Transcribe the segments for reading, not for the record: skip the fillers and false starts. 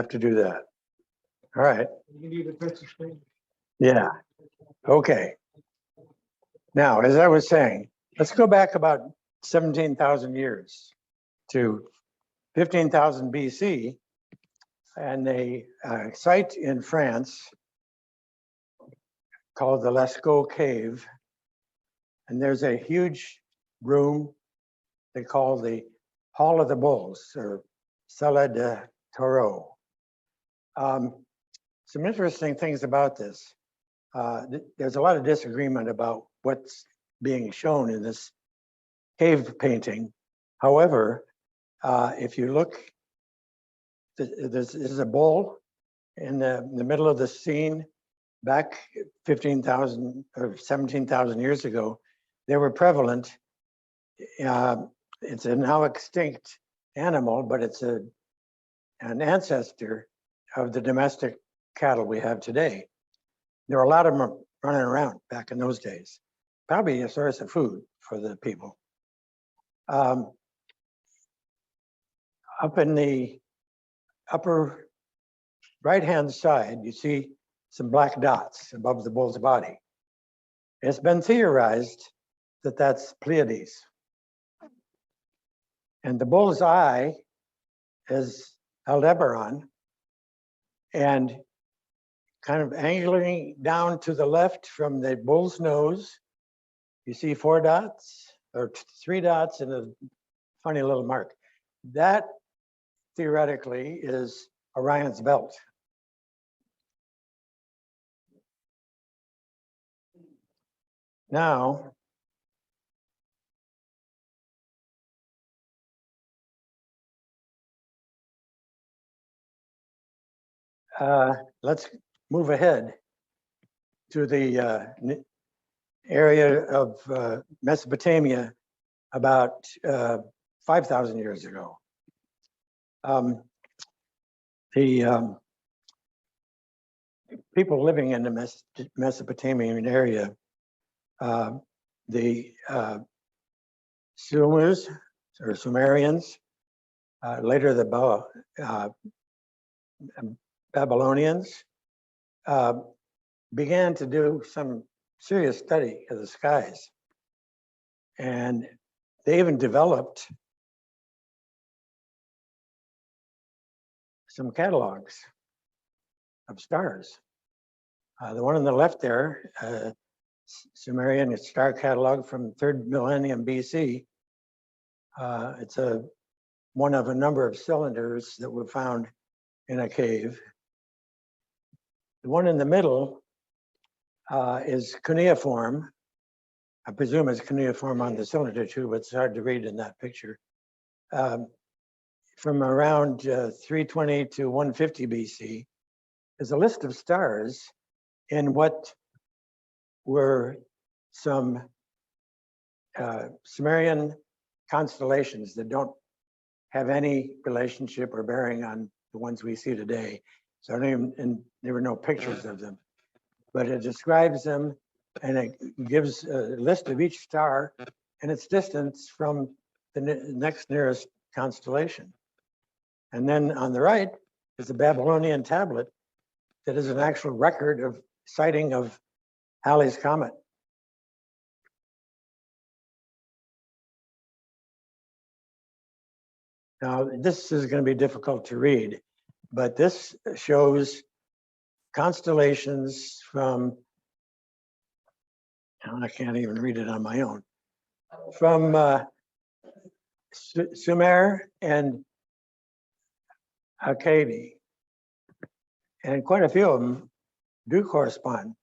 have to do that. All right. You can do the picture screen. Yeah. Okay. Now, as I was saying, let's go back about 17,000 years to 15,000 BC, and a site in France called the Lasco Cave. And there's a huge room they call the Hall of the Bulls, or Sala de Taureau. Some interesting things about this. There's a lot of disagreement about what's being shown in this cave painting. However, if you look, this is a bull in the middle of the scene. Back 15,000 or 17,000 years ago, they were prevalent. It's a now extinct animal, but it's an ancestor of the domestic cattle we have today. There were a lot of them running around back in those days, probably a source of food for the people. Up in the upper right-hand side, you see some black dots above the bull's body. It's been theorized that that's Pleiades. And the bull's eye is Aldebaran, and kind of angling down to the left from the bull's nose, you see 4 dots or 3 dots and a funny little mark. That theoretically is Orion's Belt. Now, let's move ahead to the area of Mesopotamia about 5,000 years ago. The people living in the Mesopotamian area, the Sumers or Sumerians, later the Babylonians, began to do some serious study of the skies. And they even developed some catalogs of stars. The one on the left there, Sumerian star catalog from 3rd millennium BC. It's one of a number of cylinders that were found in a cave. The one in the middle is cuneiform. I presume it's cuneiform on the cylinder too, but it's hard to read in that picture. From around 320 to 150 BC, is a list of stars in what were some Sumerian constellations that don't have any relationship or bearing on the ones we see today. So I don't even, and there were no pictures of them, but it describes them and it gives a list of each star and its distance from the next nearest constellation. And then on the right is the Babylonian tablet that is an actual record of sighting of Halley's Comet. Now, this is going to be difficult to read, but this shows constellations from, I can't even read it on my own, from Sumer and Akkadi. And quite a few of them do correspond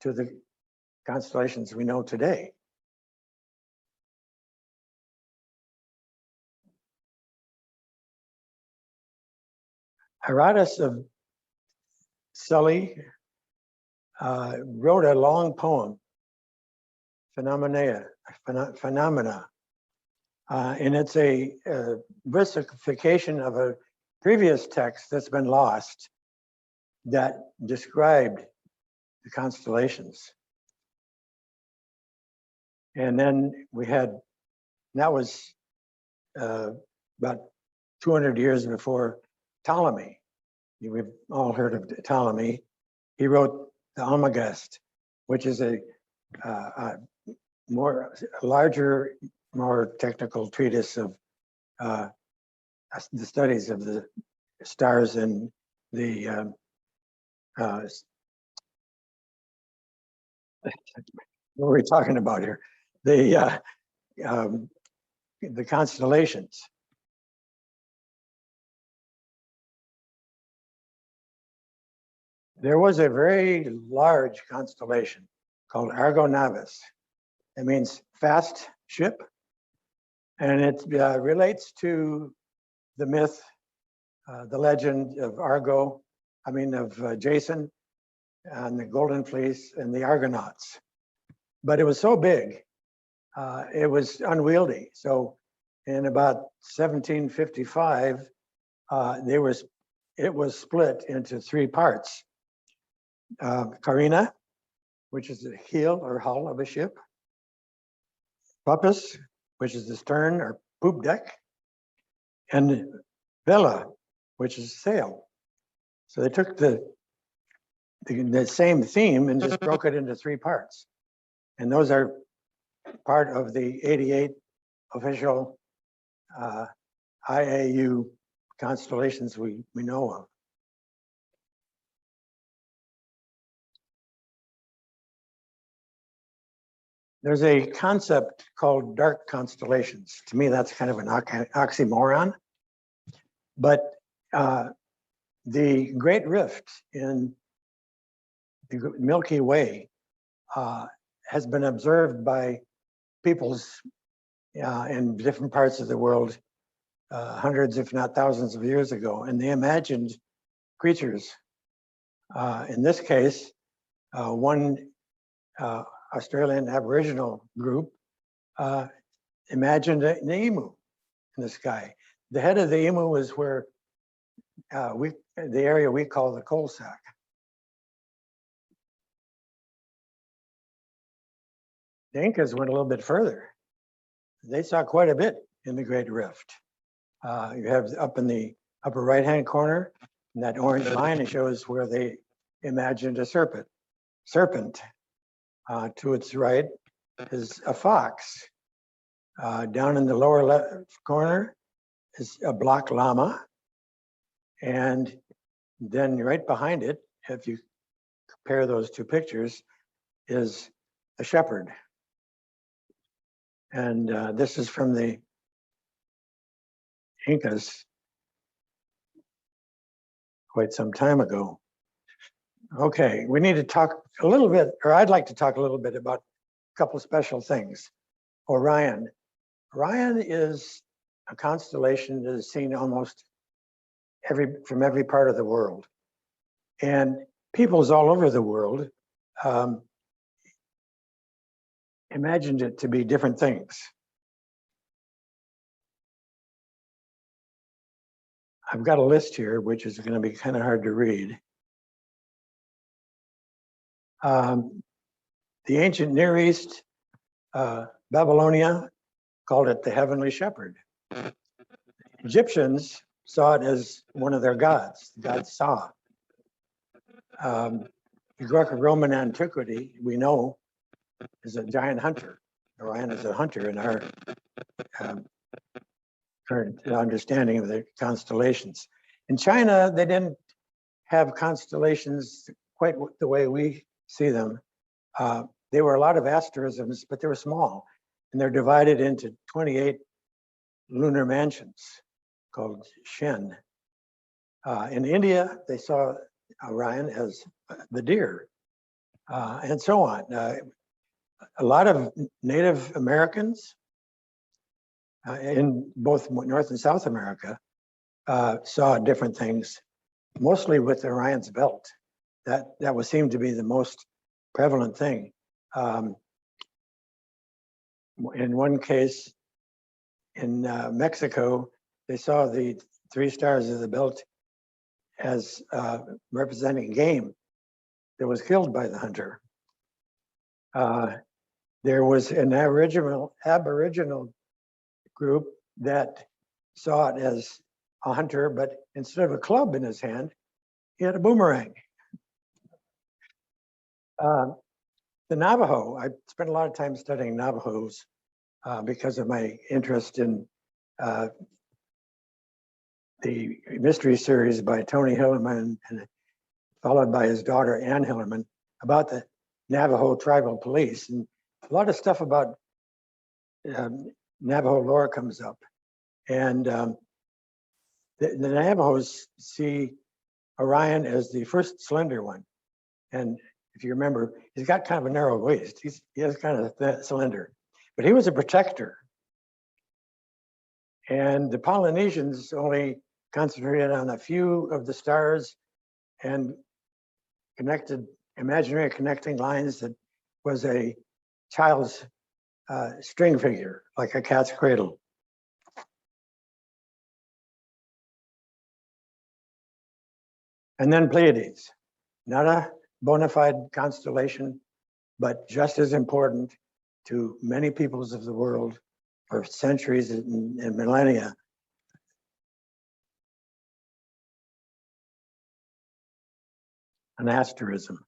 to the constellations we know today. Herodotus of Sully wrote a long poem, Phenomena, and it's a versification of a previous text that's been lost that described the constellations. And then we had, that was about 200 years before Ptolemy we've all heard of Ptolemy. He wrote the Almagest, which is a larger, more technical treatise of the studies of the stars and the what are we talking about here? The constellations. There was a very large constellation called Argonauts. It means fast ship, and it relates to the myth, the legend of Jason and the Golden Fleece and the Argonauts. But it was so big, it was unwieldy. So in about 1755, it was split into three parts. Carina, which is the heel or hull of a ship. Puppus, which is the stern or poop deck. And vela, which is sail. So they took the same theme and just broke it into three parts. And those are part of the 88 official IAU constellations we know of. There's a concept called dark constellations. To me, that's kind of an oxymoron. But the Great Rift in the Milky Way has been observed by peoples in different parts of the world hundreds, if not thousands of years ago. And they imagined creatures. In this case, one Australian Aboriginal group imagined an emu in the sky. The head of the emu was where the area we call the coal sack. The Incas went a little bit further. They saw quite a bit in the Great Rift. You have up in the upper right-hand corner, in that orange line, it shows where they imagined a serpent. To its right is a fox. Down in the lower left corner is a black llama. And then right behind it, if you compare those two pictures, is a shepherd. And this is from the Incas quite some time ago. Okay, we need to talk a little bit, or I'd like to talk a little bit about a couple of special things. Orion. Orion is a constellation that is seen almost from every part of the world. And peoples all over the world imagined it to be different things. I've got a list here, which is going to be kind of hard to read. The ancient Near East, Babylonia, called it the heavenly shepherd. Egyptians saw it as one of their gods, the god Sa. The Greco-Roman antiquity, we know, is a giant hunter. Orion is a hunter in our current understanding of the constellations. In China, they didn't have constellations quite the way we see them. They were a lot of asterisms, but they were small. And they're divided into 28 lunar mansions called Shen. In India, they saw Orion as the deer, and so on. A lot of Native Americans in both North and South America saw different things, mostly with Orion's belt. That would seem to be the most prevalent thing. In one case, in Mexico, they saw the three stars of the belt as representing game that was killed by the hunter. There was an Aboriginal group that saw it as a hunter, but instead of a club in his hand, He had a boomerang. The Navajo, I spent a lot of time studying Navajos because of my interest in the mystery series by Tony Hillerman, and followed by his daughter Ann Hillerman, about the Navajo tribal police. And a lot of stuff about Navajo lore comes up. And the Navajos see Orion as the first slender one. And if you remember, he's got kind of a narrow waist. He has kind of a slender, but he was a protector. And the Polynesians only concentrated on a few of the stars and connected imaginary connecting lines that was a child's string figure, like a cat's cradle. And then Pleiades, not a bona fide constellation, but just as important to many peoples of the world for centuries and millennia. An asterism.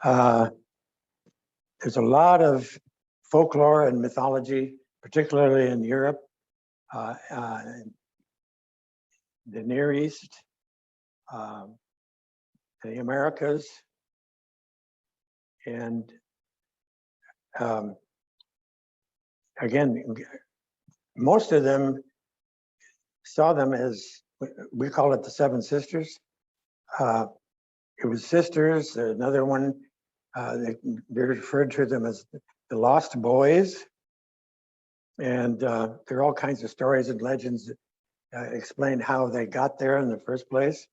There's a lot of folklore and mythology, particularly in Europe, the Near East, the Americas, and again, most of them saw them as, we call it the Seven Sisters. It was sisters, another one, they referred to them as the Lost Boys. And there are all kinds of stories and legends that explain how they got there in the first place.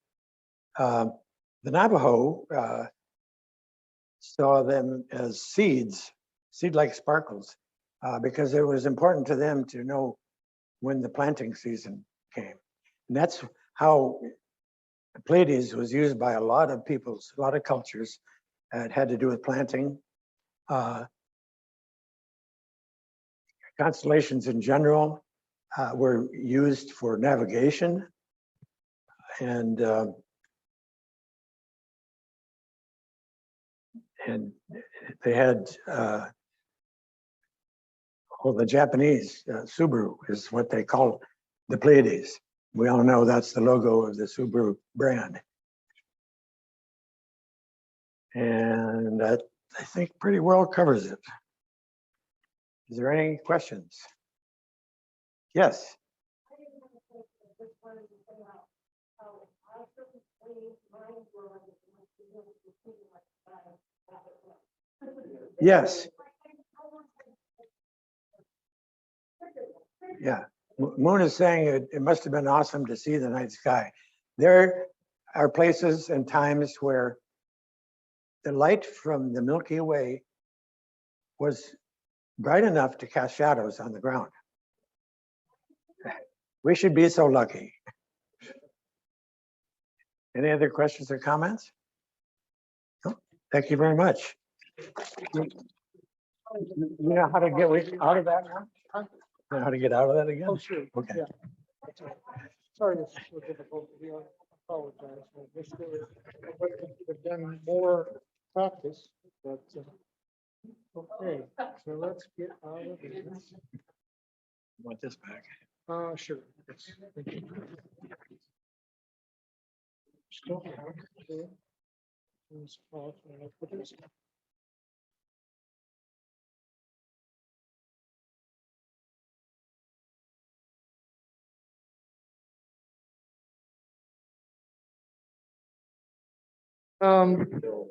The Navajo saw them as seeds, seed-like sparkles, because it was important to them to know when the planting season came. And that's how Pleiades was used by a lot of peoples, a lot of cultures that had to do with planting. Constellations in general were used for navigation, and they had, well, the Japanese, Subaru is what they call the Pleiades. We all know that's the logo of the Subaru brand. And that, I think, pretty well covers it. Is there any questions? Yes. Yes. Yeah. Moon is saying it must have been awesome to see the night sky. There are places and times where the light from the Milky Way was bright enough to cast shadows on the ground. We should be so lucky. Any other questions or comments? No? Thank you very much. You know how to get out of that now? You know how to get out of that again? Oh, sure. Okay. Yeah. Sorry, this is so difficult to be on. I apologize. I wish we would have done more practice, but okay. So let's get out of this. Want this back? Sure. Yes, thank you. Still have to- This off, and I'll put this-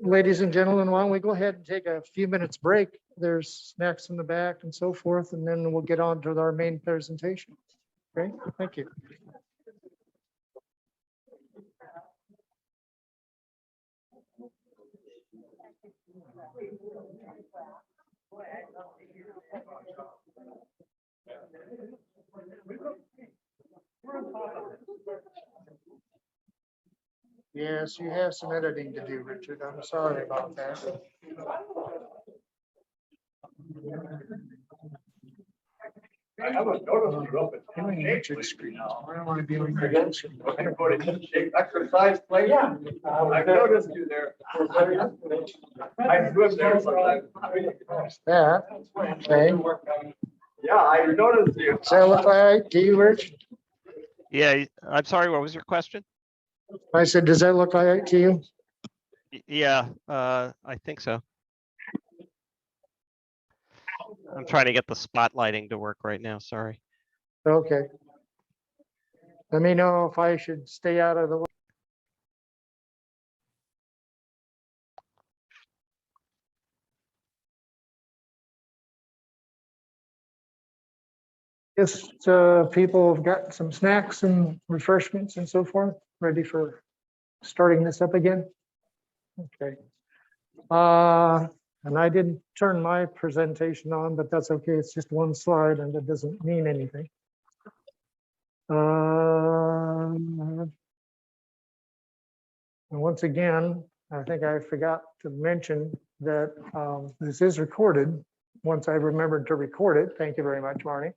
Ladies and gentlemen, why don't we go ahead and take a few minutes break? There's snacks in the back and so forth, and then we'll get on to our main presentation. Okay, thank you. Yes, you have some editing to do, Richard. I'm sorry about that. I haven't noticed you up at Doing shape Richard's screen. now. I don't want to be on your screen. Looking for the shape exercise play. Yeah. I've noticed you there. I swim there sometimes. There's that. Okay. Yeah, I noticed you. Does that look like to you, Rich? Yeah, I'm sorry, what was your question? I said, does that look like to you? Yeah, I think so. I'm trying to get the spotlighting to work right now, sorry. Okay. Let me know if I should stay out of the way. Just people have got some snacks and refreshments and so forth, ready for starting this up again. Okay. And I didn't turn my presentation on, but that's okay. It's just one slide and it doesn't mean anything. And once again, I think I forgot to mention that this is recorded. Once I remembered to record it, thank you very much, Marnie.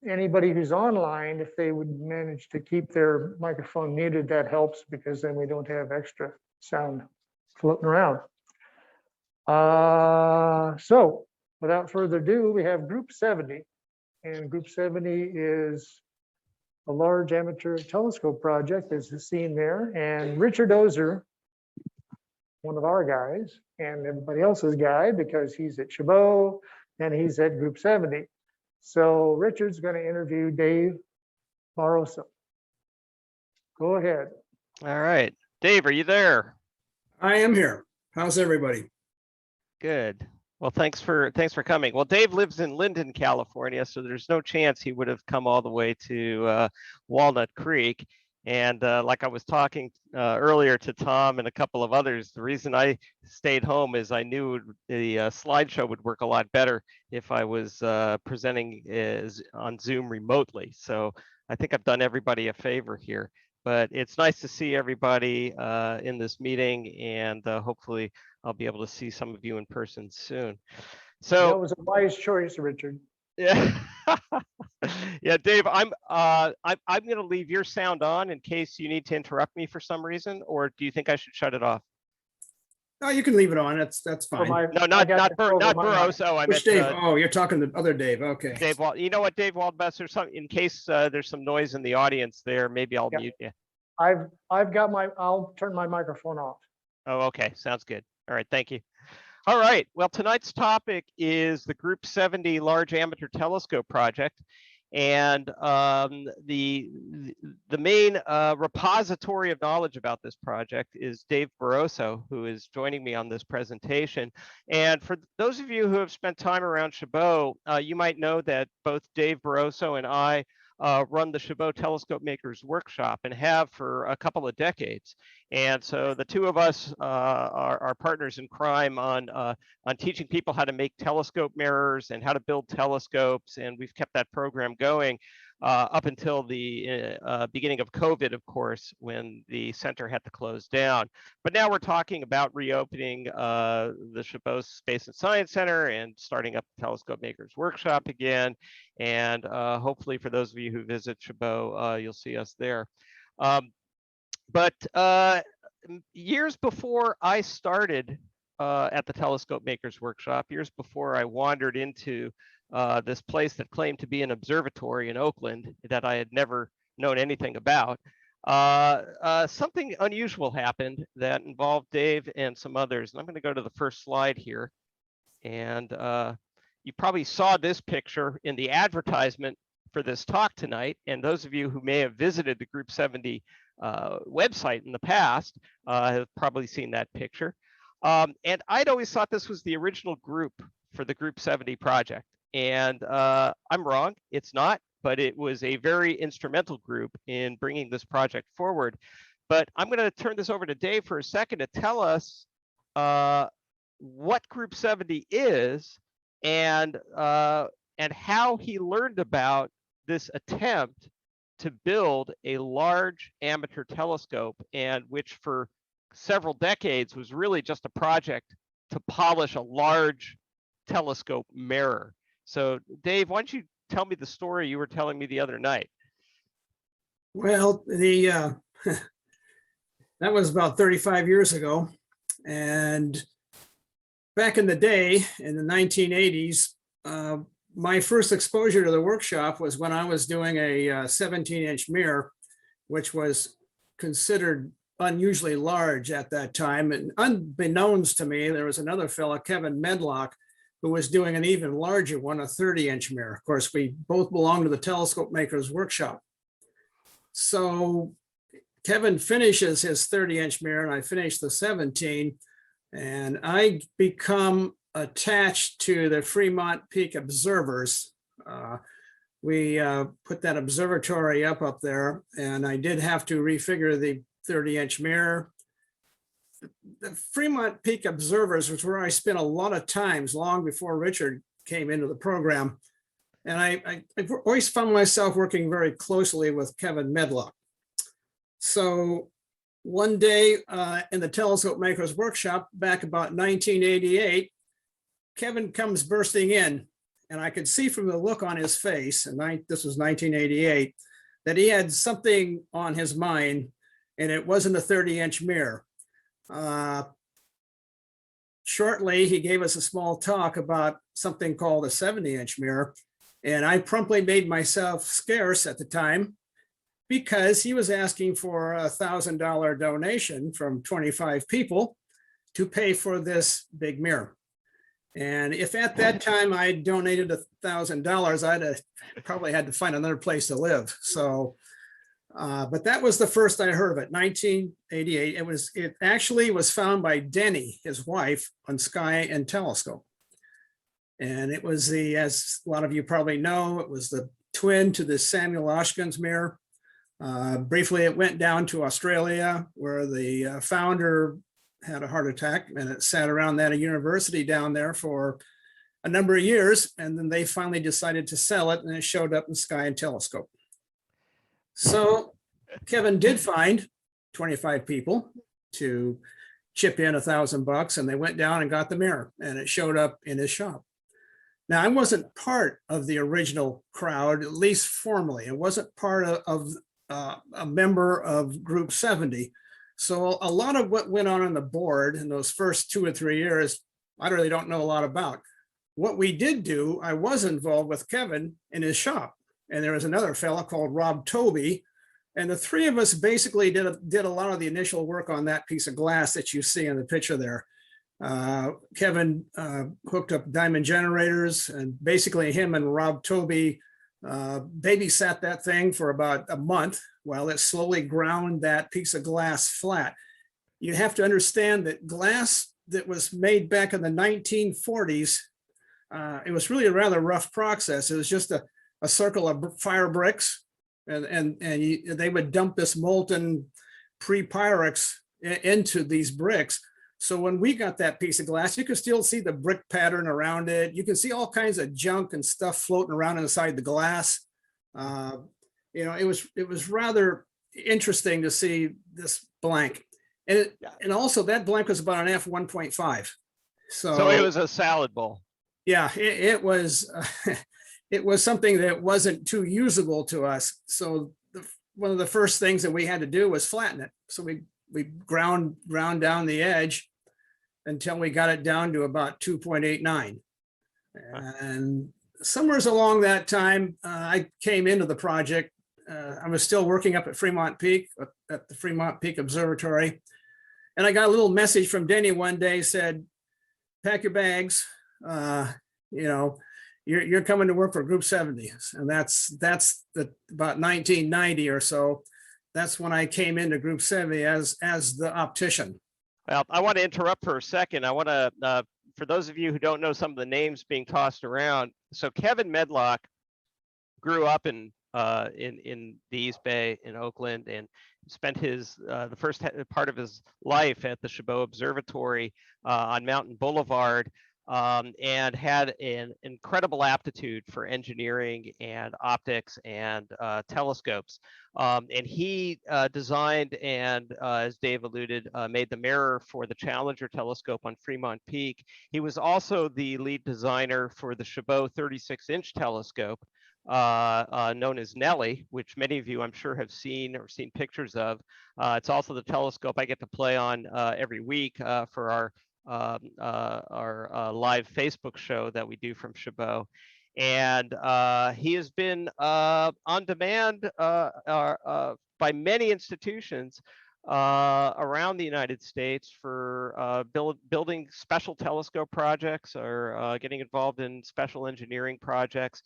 Anybody who's online, if they would manage to keep their microphone muted, that helps because then we don't have extra sound floating around. So without further ado, we have Group 70, and Group 70 is a large amateur telescope project, as is seen there, and Richard Ozer, one of our guys, and everybody else's guy, because he's at Chabot and he's at Group 70. So Richard's going to interview Dave Barosso. Go ahead. All right, Dave, are you there? I am here. How's everybody? Good. Well, thanks for coming. Well, Dave lives in Linden, California, so there's no chance he would have come all the way to Walnut Creek. And like I was talking earlier to Tom and a couple of others, the reason I stayed home is I knew the slideshow would work a lot better if I was presenting on Zoom remotely. So I think I've done everybody a favor here. But it's nice to see everybody in this meeting, and hopefully I'll be able to see some of you in person soon. So That was a wise choice, Richard. yeah, yeah, Dave, I'm going to leave your sound on in case you need to interrupt me for some reason, or do you think I should shut it off? Oh, you can leave it on. That's For fine. my- No, I not got not control over my mic. Barosso. I Which meant Dave? Oh, you're talking to other Dave. Okay. Dave Wald. You know what, Dave Waldbest, there's some in case there's some noise in the audience there. Maybe I'll Yeah. mute you. I've got I'll turn my microphone off. Oh, okay, sounds good. All right, thank you. All right, well, tonight's topic is the Group 70 Large Amateur Telescope Project. And the main repository of knowledge about this project is Dave Barosso, who is joining me on this presentation. And for those of you who have spent time around Chabot, you might know that both Dave Barosso and I run the Chabot Telescope Makers Workshop and have for a couple of decades. And so the two of us are partners in crime on teaching people how to make telescope mirrors and how to build telescopes. And we've kept that program going up until the beginning of COVID, of course, when the center had to close down. But now we're talking about reopening the Chabot Space and Science Center and starting up the Telescope Makers Workshop again. And hopefully for those of you who visit Chabot, you'll see us there. But years before I started at the Telescope Makers Workshop, years before I wandered into this place that claimed to be an observatory in Oakland that I had never known anything about, something unusual happened that involved Dave and some others. And I'm going to go to the first slide here. And you probably saw this picture in the advertisement for this talk tonight. And those of you who may have visited the Group 70 website in the past have probably seen that picture. And I'd always thought this was the original group for the Group 70 project. And I'm wrong, it's not, but it was a very instrumental group in bringing this project forward. But I'm going to turn this over to Dave for a second to tell us what Group 70 is and how he learned about this attempt to build a large amateur telescope, and which for several decades was really just a project to polish a large telescope mirror. So Dave, why don't you tell me the story you were telling me the other night? Well, that was about 35 years ago. And back in the day, in the 1980s, my first exposure to the workshop was when I was doing a 17-inch mirror, which was considered unusually large at that time. And unbeknownst to me, there was another fella, Kevin Medlock, who was doing an even larger one, a 30-inch mirror. Of course, we both belonged to the telescope maker's workshop. So Kevin finishes his 30-inch mirror and I finished the 17, and I become attached to the Fremont Peak observers. We put that observatory up there, and I did have to refigure the 30-inch mirror. The Fremont Peak observers was where I spent a lot of times long before Richard came into the program. And I always found myself working very closely with Kevin Medlock. So one day in the telescope maker's workshop back about 1988, Kevin comes bursting in, and I could see from the look on his face, and this was 1988, that he had something on his mind, and it wasn't a 30-inch mirror. Shortly, he gave us a small talk about something called a 70-inch mirror, and I promptly made myself scarce at the time because he was asking for a $1,000 donation from 25 people to pay for this big mirror. And if at that time I donated $1,000, I'd have probably had to find another place to live. So, but that was the first I heard of it, 1988. It actually was found by Denny, his wife, on Sky and Telescope. And it was as a lot of you probably know, it was the twin to the Samuel Oschins mirror. Briefly, it went down to Australia, where the founder had a heart attack, and it sat around that university down there for a number of years. And then they finally decided to sell it, and it showed up in Sky and Telescope. So Kevin did find 25 people to chip in $1,000, and they went down and got the mirror, and it showed up in his shop. Now, I wasn't part of the original crowd, at least formally. It wasn't part of a member of Group 70. So a lot of what went on the board in those first 2 or 3 years, I really don't know a lot about. What we did do, I was involved with Kevin in his shop. And there was another fellow called Rob Toby. And the three of us basically did a lot of the initial work on that piece of glass that you see in the picture there. Kevin hooked up diamond generators, and basically him and Rob Toby babysat that thing for about a month while it slowly ground that piece of glass flat. You have to understand that glass that was made back in the 1940s, it was really a rather rough process. It was just a circle of fire bricks, and they would dump this molten pre-Pyrex into these bricks. So when we got that piece of glass, you could still see the brick pattern around it. You can see all kinds of junk and stuff floating around inside the glass. It was rather interesting to see this blank. And also that blank was about an f1.5. So it was a salad bowl. Yeah, it was it was something that wasn't too usable to us. So one of the first things that we had to do was flatten it. So we ground down the edge until we got it down to about 2.89. And somewhere along that time, I came into the project. I was still working up at Fremont Peak, at the Fremont Peak Observatory. And I got a little message from Denny one day, said, pack your bags, you're coming to work for Group 70. And that's about 1990 or so. That's when I came into Group 70 as the optician. Well, I want to interrupt for a second. I want to, for those of you who don't know some of the names being tossed around. So Kevin Medlock grew up in the East Bay in Oakland, and spent the first part of his life at the Chabot Observatory on Mountain Boulevard. and had an incredible aptitude for engineering and optics and telescopes. And he designed and, as Dave alluded, made the mirror for the Challenger telescope on Fremont Peak. He was also the lead designer for the Chabot 36-inch telescope, known as Nellie, which many of you I'm sure have seen or seen pictures of. It's also the telescope I get to play on every week for our live Facebook show that we do from Chabot. And he has been on demand by many institutions around the United States for building special telescope projects or getting involved in special engineering projects.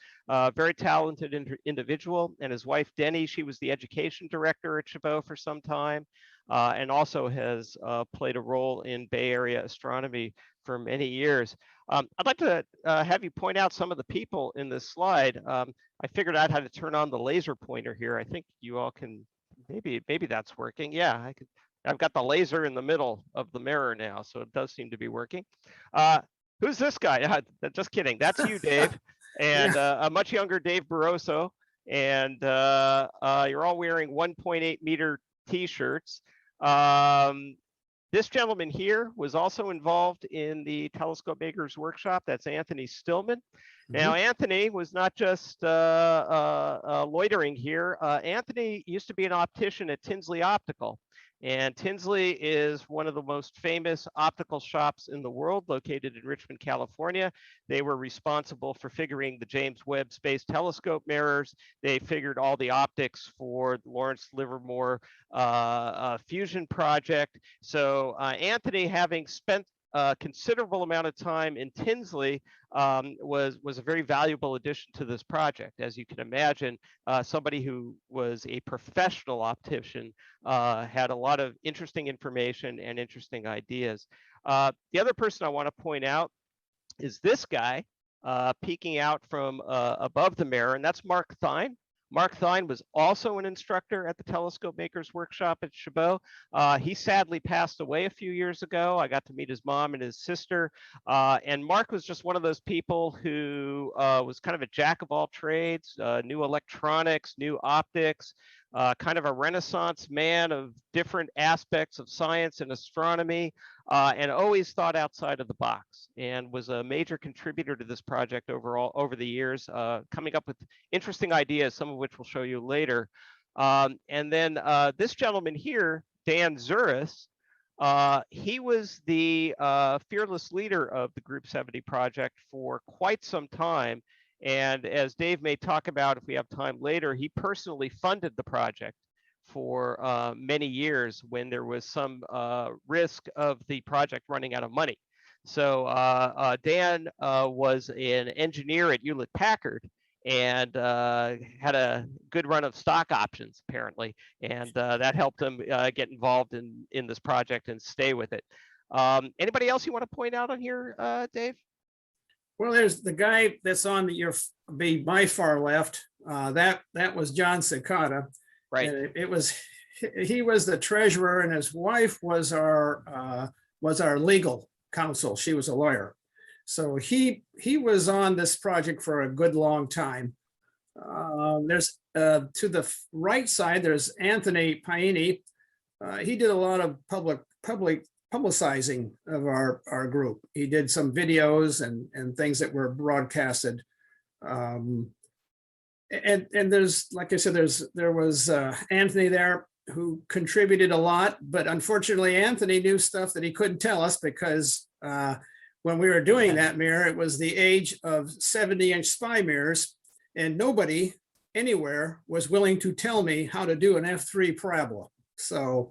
Very talented individual, and his wife Denny, she was the education director at Chabot for some time, and also has played a role in Bay Area astronomy for many years. I'd like to have you point out some of the people in this slide. I figured out how to turn on the laser pointer here. I think you all can. Maybe that's working. Yeah, I've got the laser in the middle of the mirror now, so it does seem to be working. Who's this guy? Just kidding. That's you, Dave, and a much younger Dave Barosso. And you're all wearing 1.8 meter T-shirts. This gentleman here was also involved in the Telescope Makers Workshop. That's Anthony Stillman. Now, Anthony was not just loitering here. Anthony used to be an optician at Tinsley Optical. And Tinsley is one of the most famous optical shops in the world, located in Richmond, California. They were responsible for figuring the James Webb Space Telescope mirrors. They figured all the optics for the Lawrence Livermore fusion project. So Anthony, having spent a considerable amount of time in Tinsley, was a very valuable addition to this project. As you can imagine, somebody who was a professional optician had a lot of interesting information and interesting ideas. The other person I want to point out is this guy peeking out from above the mirror, and that's Mark Thine. Mark Thine was also an instructor at the Telescope Makers Workshop at Chabot. He sadly passed away a few years ago. I got to meet his mom and his sister. And Mark was just one of those people who was kind of a jack of all trades, knew electronics, knew optics, kind of a Renaissance man of different aspects of science and astronomy, and always thought outside of the box, and was a major contributor to this project overall over the years, coming up with interesting ideas, some of which we'll show you later. And then this gentleman here, Dan Zuris, he was the fearless leader of the Group 70 project for quite some time. And as Dave may talk about if we have time later, he personally funded the project for many years when there was some risk of the project running out of money. So Dan was an engineer at Hewlett-Packard and had a good run of stock options, apparently. And that helped him get involved in this project and stay with it. Anybody else you want to point out on here, Dave? Well, there's the guy that's on my far left. That was John Ceccotta. Right. And he was the treasurer, and his wife was our legal counsel. She was a lawyer. So he was on this project for a good long time. There's to the right side, there's Anthony Paini. He did a lot of public publicizing of our group. He did some videos and things that were broadcasted. And there's, like I said, there was Anthony there who contributed a lot, but unfortunately Anthony knew stuff that he couldn't tell us because when we were doing that mirror, it was the age of 70-inch spy mirrors, and nobody anywhere was willing to tell me how to do an F3 parabola. So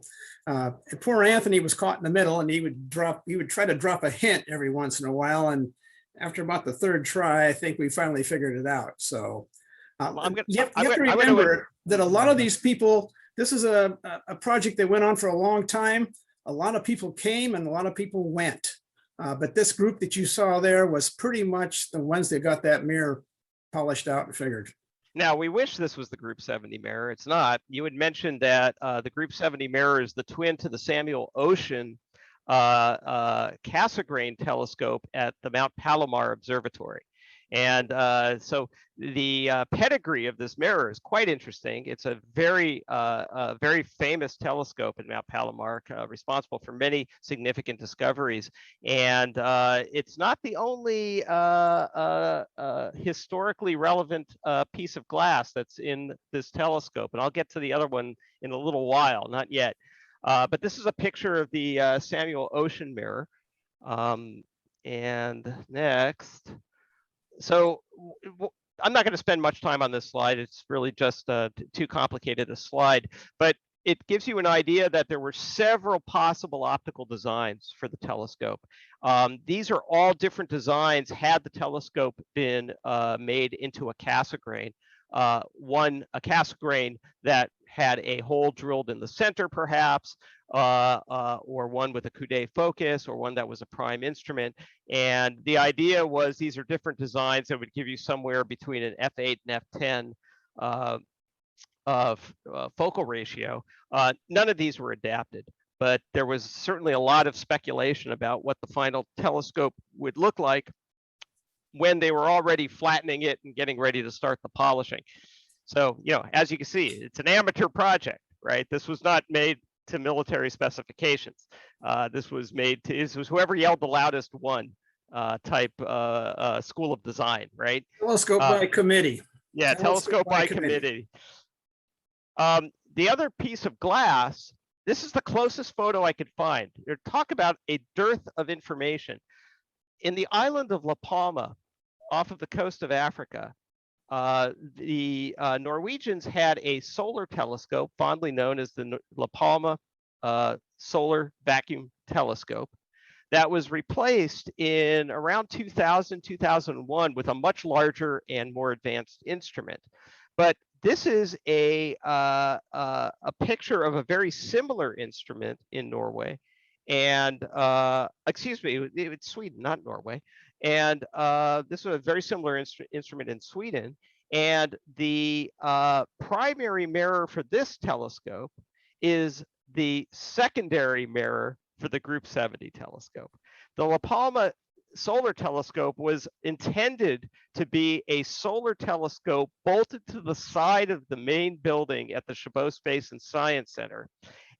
poor Anthony was caught in the middle, and he would try to drop a hint every once in a while. And after about the third try, I think we finally figured it out. So you have to remember that a lot of these people, this is a project that went on for a long time. A lot of people came and a lot of people went. But this group that you saw there was pretty much the ones that got that mirror polished out and figured. Now, we wish this was the Group 70 mirror. It's not. You had mentioned that the Group 70 mirror is the twin to the Samuel Oschins Cassegrain telescope at the Mount Palomar Observatory. And so the pedigree of this mirror is quite interesting. It's a very famous telescope at Mount Palomar, responsible for many significant discoveries. And it's not the only historically relevant piece of glass that's in this telescope. And I'll get to the other one in a little while, not yet. But this is a picture of the Samuel Oschins mirror. And next. So I'm not going to spend much time on this slide. It's really just too complicated a slide, but it gives you an idea that there were several possible optical designs for the telescope. These are all different designs had the telescope been made into a Cassegrain. A Cassegrain that had a hole drilled in the center, perhaps, or one with a Coude focus, or one that was a prime instrument. And the idea was these are different designs that would give you somewhere between an f8 and f10 of focal ratio. None of these were adapted, but there was certainly a lot of speculation about what the final telescope would look like when they were already flattening it and getting ready to start the polishing. So, you know, as you can see, it's an amateur project, right? This was not made to military specifications. This was whoever yelled the loudest won type school of design, right? Telescope by committee. Yeah, telescope by committee. The other piece of glass, this is the closest photo I could find. Talk about a dearth of information. In the island of La Palma, off of the coast of Africa, the Norwegians had a solar telescope, fondly known as the La Palma Solar Vacuum Telescope, that was replaced in around 2000, 2001 with a much larger and more advanced instrument. But this is a picture of a very similar instrument in Norway. And excuse me, it's Sweden, not Norway. And this was a very similar instrument in Sweden. And the primary mirror for this telescope is the secondary mirror for the Group 70 telescope. The La Palma Solar Telescope was intended to be a solar telescope bolted to the side of the main building at the Chabot Space and Science Center.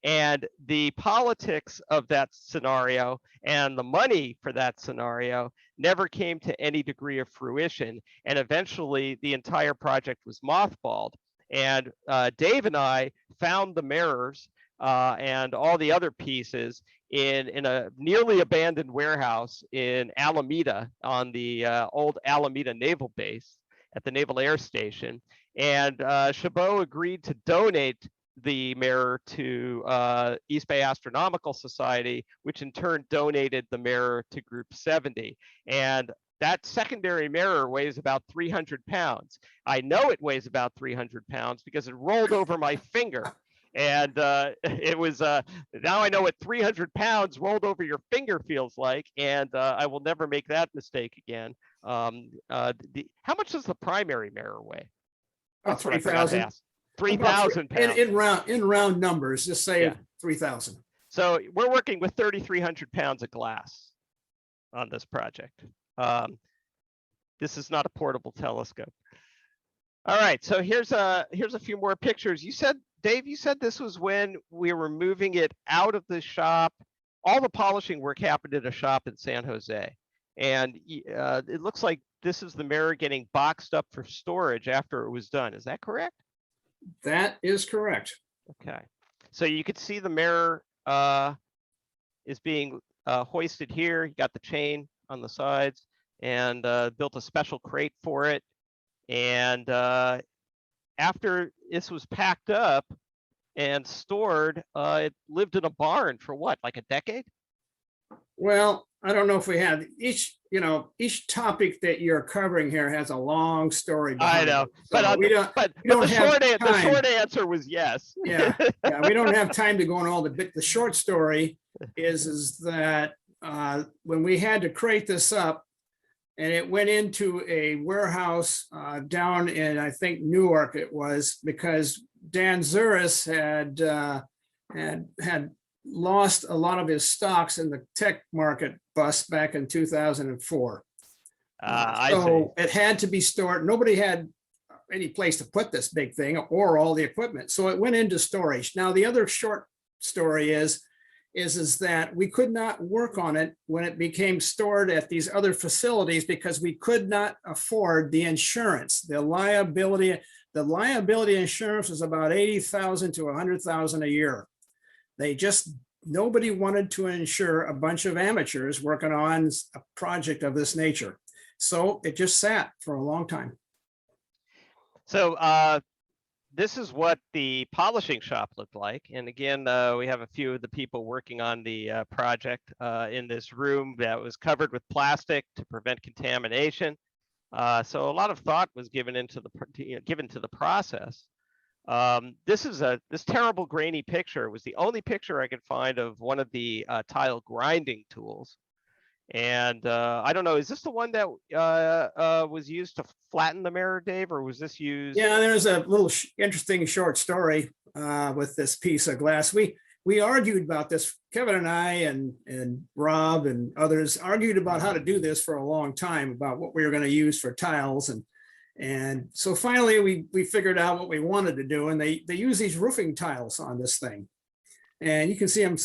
And the politics of that scenario and the money for that scenario never came to any degree of fruition. And eventually the entire project was mothballed. And Dave and I found the mirrors and all the other pieces in a nearly abandoned warehouse in Alameda on the old Alameda Naval Base at the Naval Air Station. And Chabot agreed to donate the mirror to East Bay Astronomical Society, which in turn donated the mirror to Group 70. And that secondary mirror weighs about 300 pounds. I know it weighs about 300 pounds because it rolled over my finger. And it was, now I know what 300 pounds rolled over your finger feels like, and I will never make that mistake again. How much does the primary mirror weigh? About 3,000. 3,000 pounds. In round numbers, just say 3,000. So we're working with 3,300 pounds of glass on this project. This is not a portable telescope. All right, so here's a few more pictures. You said, Dave, you said this was when we were moving it out of the shop. All the polishing work happened at a shop in San Jose. And it looks like this is the mirror getting boxed up for storage after it was done. Is that correct? That is correct. Okay. So you could see the mirror is being hoisted here. You got the chain on the sides and built a special crate for it. And after this was packed up and stored, it lived in a barn for what, like a decade? Well, I don't know if we have each topic that you're covering here has a long story behind I know, it. So but the short answer was yes. Yeah, we don't have time to go on all the short story is that when we had to crate this up, and it went into a warehouse down in, I think, Newark it was, because Dan Zuris had lost a lot of his stocks in the tech market bust back in 2004. I see. So it had to be stored. Nobody had any place to put this big thing or all the equipment. So it went into storage. Now, the other short story is that we could not work on it when it became stored at these other facilities because we could not afford the insurance. The liability insurance is about $80,000 to $100,000 a year. Nobody wanted to insure a bunch of amateurs working on a project of this nature. So it just sat for a long time. So this is what the polishing shop looked like. And again, we have a few of the people working on the project in this room that was covered with plastic to prevent contamination. So a lot of thought was given to the process. This terrible grainy picture was the only picture I could find of one of the tile grinding tools. And I don't know, is this the one that was used to flatten the mirror, Dave, or was this used? Yeah, there's a little interesting short story with this piece of glass. We argued about this, Kevin and I and Rob and others argued about how to do this for a long time, about what we were going to use for tiles. And so finally we figured out what we wanted to do, and they use these roofing tiles on this thing. And you can see them,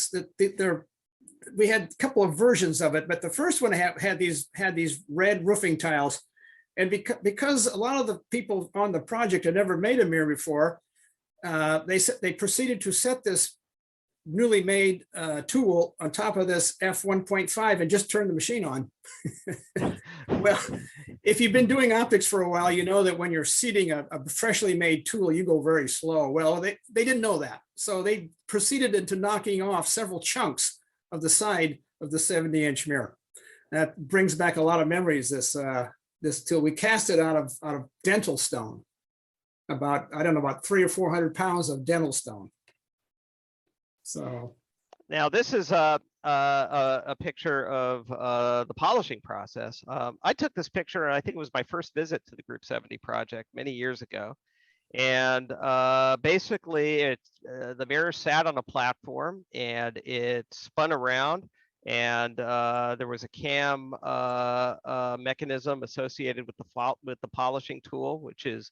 we had a couple of versions of it, but the first one had these red roofing tiles. And because a lot of the people on the project had never made a mirror before, they proceeded to set this newly made tool on top of this f1.5 and just turn the machine on. Well, if you've been doing optics for a while, you know that when you're seating a freshly made tool, you go very slow. Well, they didn't know that. So they proceeded into knocking off several chunks of the side of the 70-inch mirror. That brings back a lot of memories. This tool, we cast it out of dental stone, about 300 or 400 pounds of dental stone. So now this is a picture of the polishing process. I took this picture, and I think it was my first visit to the Group 70 project many years ago. And basically, the mirror sat on a platform, and it spun around, and there was a cam mechanism associated with the polishing tool, which is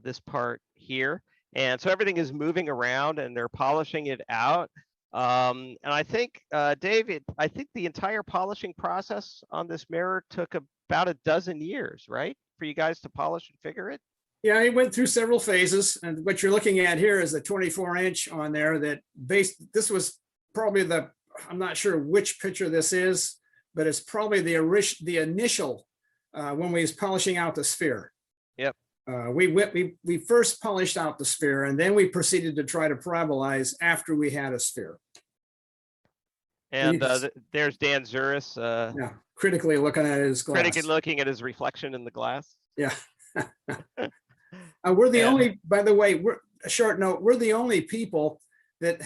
this part here. And so everything is moving around, and they're polishing it out. And I think, Dave, I think the entire polishing process on this mirror took about a dozen years, right, for you guys to polish and figure it? yeah, it went through several phases. And what you're looking at here is the 24-inch on there this was probably I'm not sure which picture this is, but it's probably the initial when we was polishing out the sphere. Yep. We first polished out the sphere, and then we proceeded to try to parabolize after we had a sphere. And there's Dan Zuris, Yeah, critically looking at his glass. critically looking at his reflection in the glass. Yeah. We're the only, by the way, a short note, we're the only people that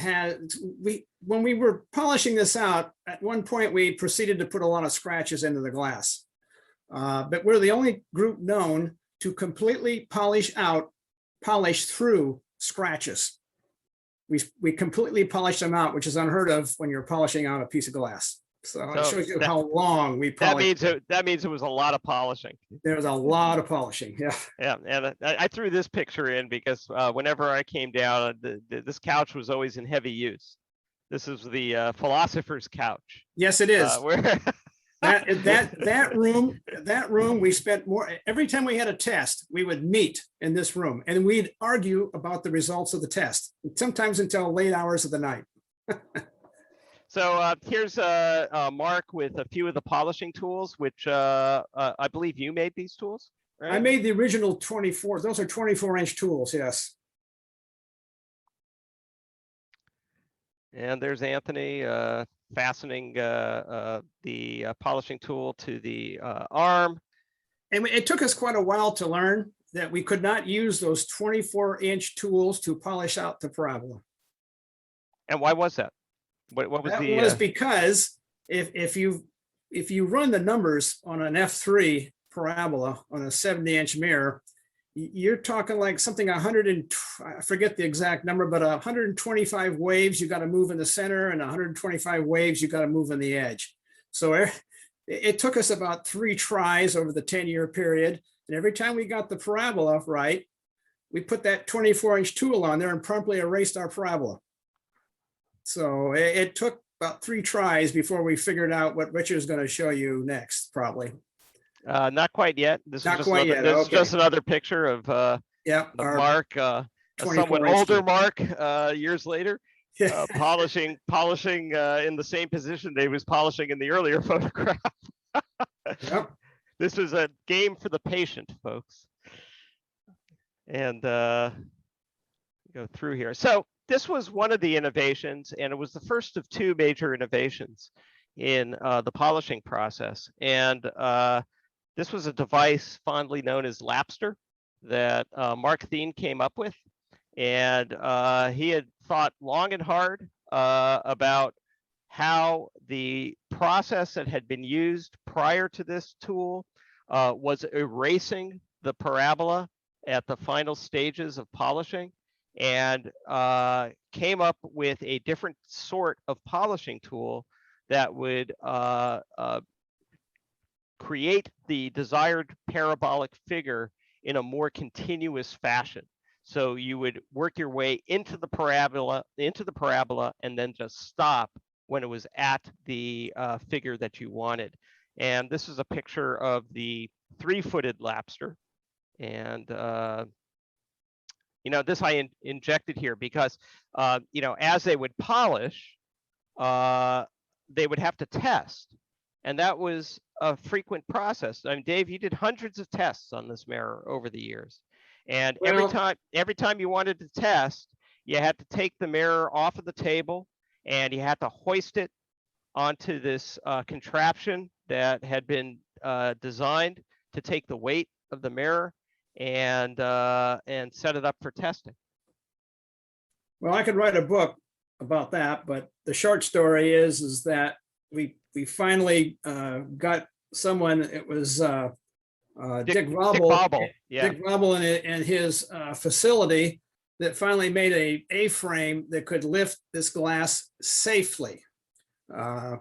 when we were polishing this out, at one point we proceeded to put a lot of scratches into the glass. But we're the only group known to completely polish through scratches. We completely polish them out, which is unheard of when you're polishing out a piece of glass. So it shows you how long we polished. That means it was a lot of polishing. There was a lot of polishing. Yeah. Yeah, and I threw this picture in because whenever I came down, this couch was always in heavy use. This is the philosopher's couch. Yes, it is. Where that room, we spent more. Every time we had a test, we would meet in this room and we'd argue about the results of the test, sometimes until late hours of the night. So here's Mark with a few of the polishing tools, which I believe you made these tools, right? I made the original 24. Those are 24-inch tools, yes. And there's Anthony fastening the polishing tool to the arm. And it took us quite a while to learn that we could not use those 24-inch tools to polish out the parabola. And why was that? What was that? The? Was because if you run the numbers on an f3 parabola on a 70-inch mirror, you're talking like something 100 and I forget the exact number, but 125 waves you got to move in the center and 125 waves you got to move in the edge. So it took us about 3 tries over the 10-year period. And every time we got the parabola right, we put that 24-inch tool on there and promptly erased our parabola. So it took about 3 tries before we figured out what Richard's going to show you next, probably. Not quite yet. This Not is just quite another, yet, this is okay. just another picture of Yeah, our Mark, a somewhat 24-inch older tool. Mark, years later, polishing in the same position that he was polishing in the earlier photograph. Yep. This is a game for the patient, folks. And go through here. So this was one of the innovations, and it was the first of 2 major innovations in the polishing process. And this was a device fondly known as Lapster that Mark Thien came up with. And he had thought long and hard about how the process that had been used prior to this tool was erasing the parabola at the final stages of polishing, and came up with a different sort of polishing tool that would create the desired parabolic figure in a more continuous fashion. So you would work your way into the parabola, and then just stop when it was at the figure that you wanted. And this is a picture of the 3-footed Lapster. And this I injected here because as they would polish, they would have to test, and that was a frequent process. I mean, Dave, you did hundreds of tests on this mirror over the years, and every time you wanted to test, you had to take the mirror off of the table and you had to hoist it onto this contraption that had been designed to take the weight of the mirror and set it up for testing. Well, I could write a book about that, but the short story is that we finally got someone. It was Dick Robble. Yeah. Dick Robble and his facility that finally made a A-frame that could lift this glass safely. And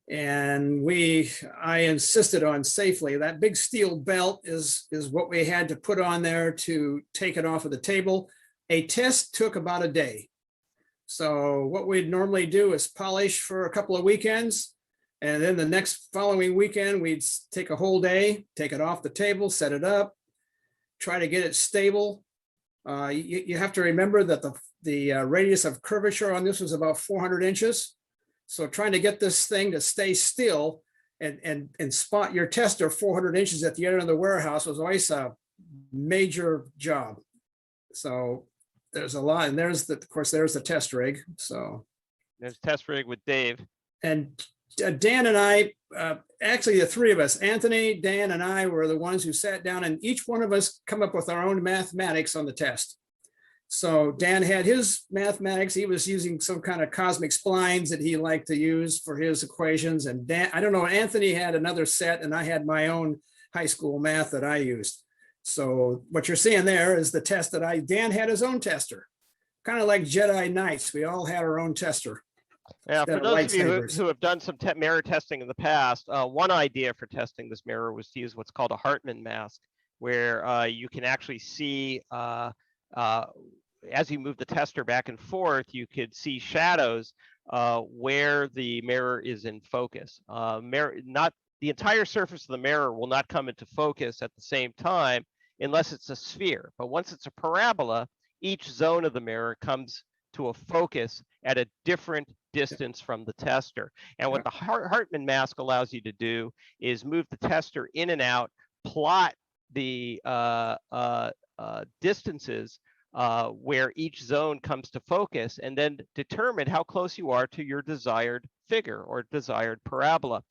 I insisted on safely. That big steel belt is what we had to put on there to take it off of the table. A test took about a day. So what we'd normally do is polish for a couple of weekends. And then the next following weekend, we'd take a whole day, take it off the table, set it up, try to get it stable. You have to remember that the radius of curvature on this was about 400 inches. So trying to get this thing to stay still and spot your tester 400 inches at the end of the warehouse was always a major job. So there's a lot, and there's the test rig. So there's test rig with Dave. And Dan and I, actually the 3 of us, Anthony, Dan, and I were the ones who sat down, and each one of us come up with our own mathematics on the test. So Dan had his mathematics. He was using some kind of cosmic splines that he liked to use for his equations. And Dan, I don't know, Anthony had another set, and I had my own high school math that I used. So what you're seeing there is the test that Dan had his own tester, kind of like Jedi Knights. We all had our own tester. Yeah, for those of you who have done some mirror testing in the past, one idea for testing this mirror was to use what's called a Hartman mask, where you can actually see, as you move the tester back and forth, you could see shadows where the mirror is in focus. Not the entire surface of the mirror will not come into focus at the same time unless it's a sphere. But once it's a parabola, each zone of the mirror comes to a focus at a different distance from the tester. And what the Hartman mask allows you to do is move the tester in and out, plot the distances where each zone comes to focus, and then determine how close you are to your desired figure or desired parabola.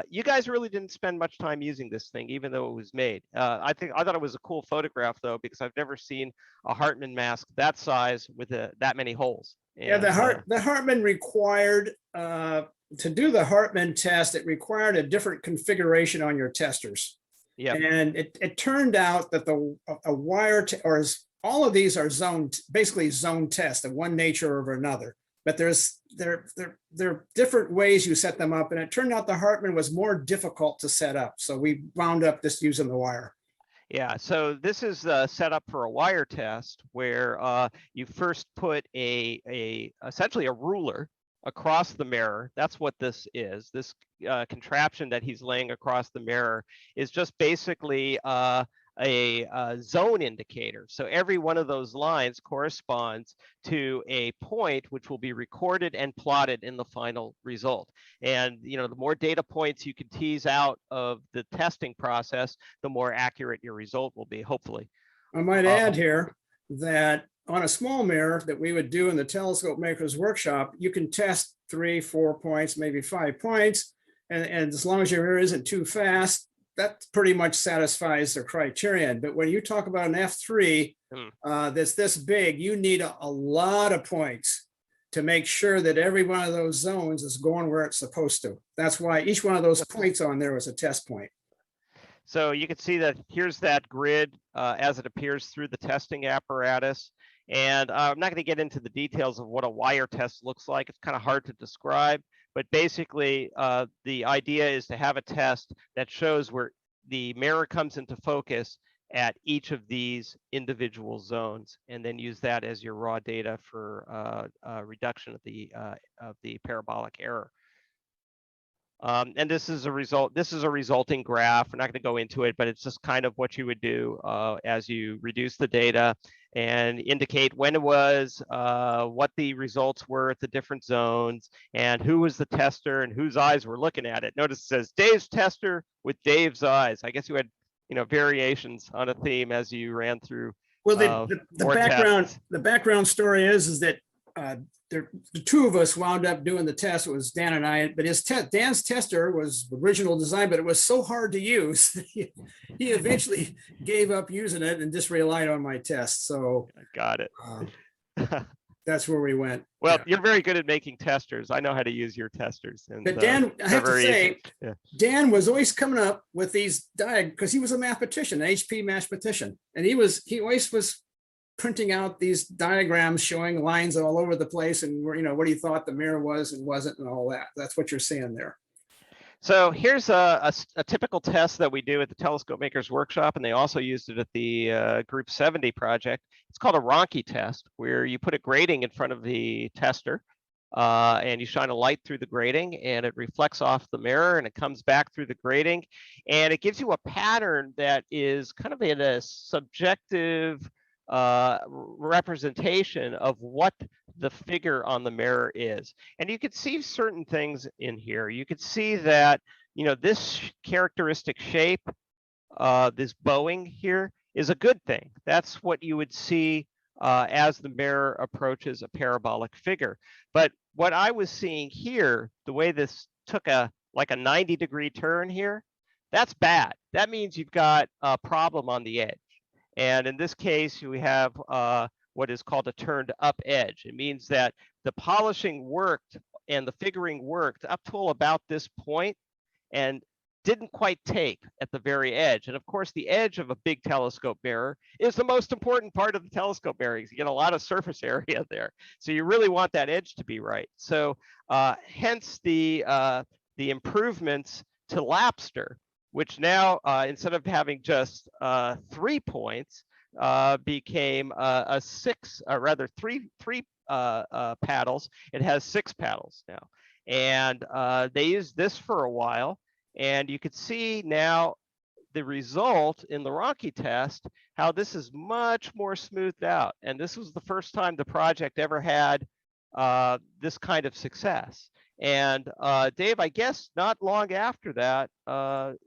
You guys really didn't spend much time using this thing, even though it was made. I thought it was a cool photograph, though, because I've never seen a Hartman mask that size with that many holes. And, yeah, the Hartman required, to do the Hartman test, it required a different configuration on your testers. Yeah. And it turned out that a wire all of these are basically zone tests of one nature or another. But there are different ways you set them up, and it turned out the Hartman was more difficult to set up. So we wound up just using the wire. Yeah, so this is set up for a wire test where you first put essentially a ruler across the mirror. That's what this is. This contraption that he's laying across the mirror is just basically a zone indicator. So every one of those lines corresponds to a point which will be recorded and plotted in the final result. And the more data points you can tease out of the testing process, the more accurate your result will be, hopefully. I might add here that on a small mirror that we would do in the telescope maker's workshop, you can test 3, 4 points, maybe 5 points. And as long as your mirror isn't too fast, that pretty much satisfies the criterion. But when you talk about an F3 that's this big, you need a lot of points to make sure that every one of those zones is going where it's supposed to. That's why each one of those points on there was a test point. So you can see that here's that grid as it appears through the testing apparatus. And I'm not going to get into the details of what a wire test looks like. It's kind of hard to describe. But basically, the idea is to have a test that shows where the mirror comes into focus at each of these individual zones, and then use that as your raw data for reduction of the parabolic error. And this is a resulting graph. We're not going to go into it, but it's just kind of what you would do as you reduce the data and indicate when it was, what the results were at the different zones, and who was the tester and whose eyes were looking at it. Notice it says Dave's tester with Dave's eyes. I guess you had variations on a theme as you ran through. Well, the background story is that the two of us wound up doing the test. It was Dan and I, but Dan's tester was original design, but it was so hard to use. He eventually gave up using it and just relied on my test. So got it. That's where we went. Well, you're very good at making testers. I know how to use your testers. And, but Dan, I have to say, Dan was always coming up with these diagrams because he was a mathematician, an HP mathematician, and he always was printing out these diagrams showing lines all over the place and what he thought the mirror was and wasn't and all that. That's what you're seeing there. So here's a typical test that we do at the Telescope Makers Workshop, and they also used it at the Group 70 project. It's called a Ronchi test, where you put a grating in front of the tester and you shine a light through the grating, and it reflects off the mirror and it comes back through the grating, and it gives you a pattern that is kind of in a subjective representation of what the figure on the mirror is. And you could see certain things in here. You could see that, this characteristic shape, this bowing here, is a good thing. That's what you would see as the mirror approaches a parabolic figure. But what I was seeing here, the way this took like a 90-degree turn here, that's bad. That means you've got a problem on the edge. And in this case, we have what is called a turned up edge. It means that the polishing worked and the figuring worked up till about this point and didn't quite take at the very edge. And of course, the edge of a big telescope mirror is the most important part of the telescope mirror. You get a lot of surface area there. So you really want that edge to be right. So hence the improvements to Lapster, which now, instead of having just 3 points, became three paddles. It has 6 paddles now. And they used this for a while. And you could see now the result in the Ronchi test, how this is much more smoothed out. And this was the first time the project ever had this kind of success. And Dave, I guess not long after that,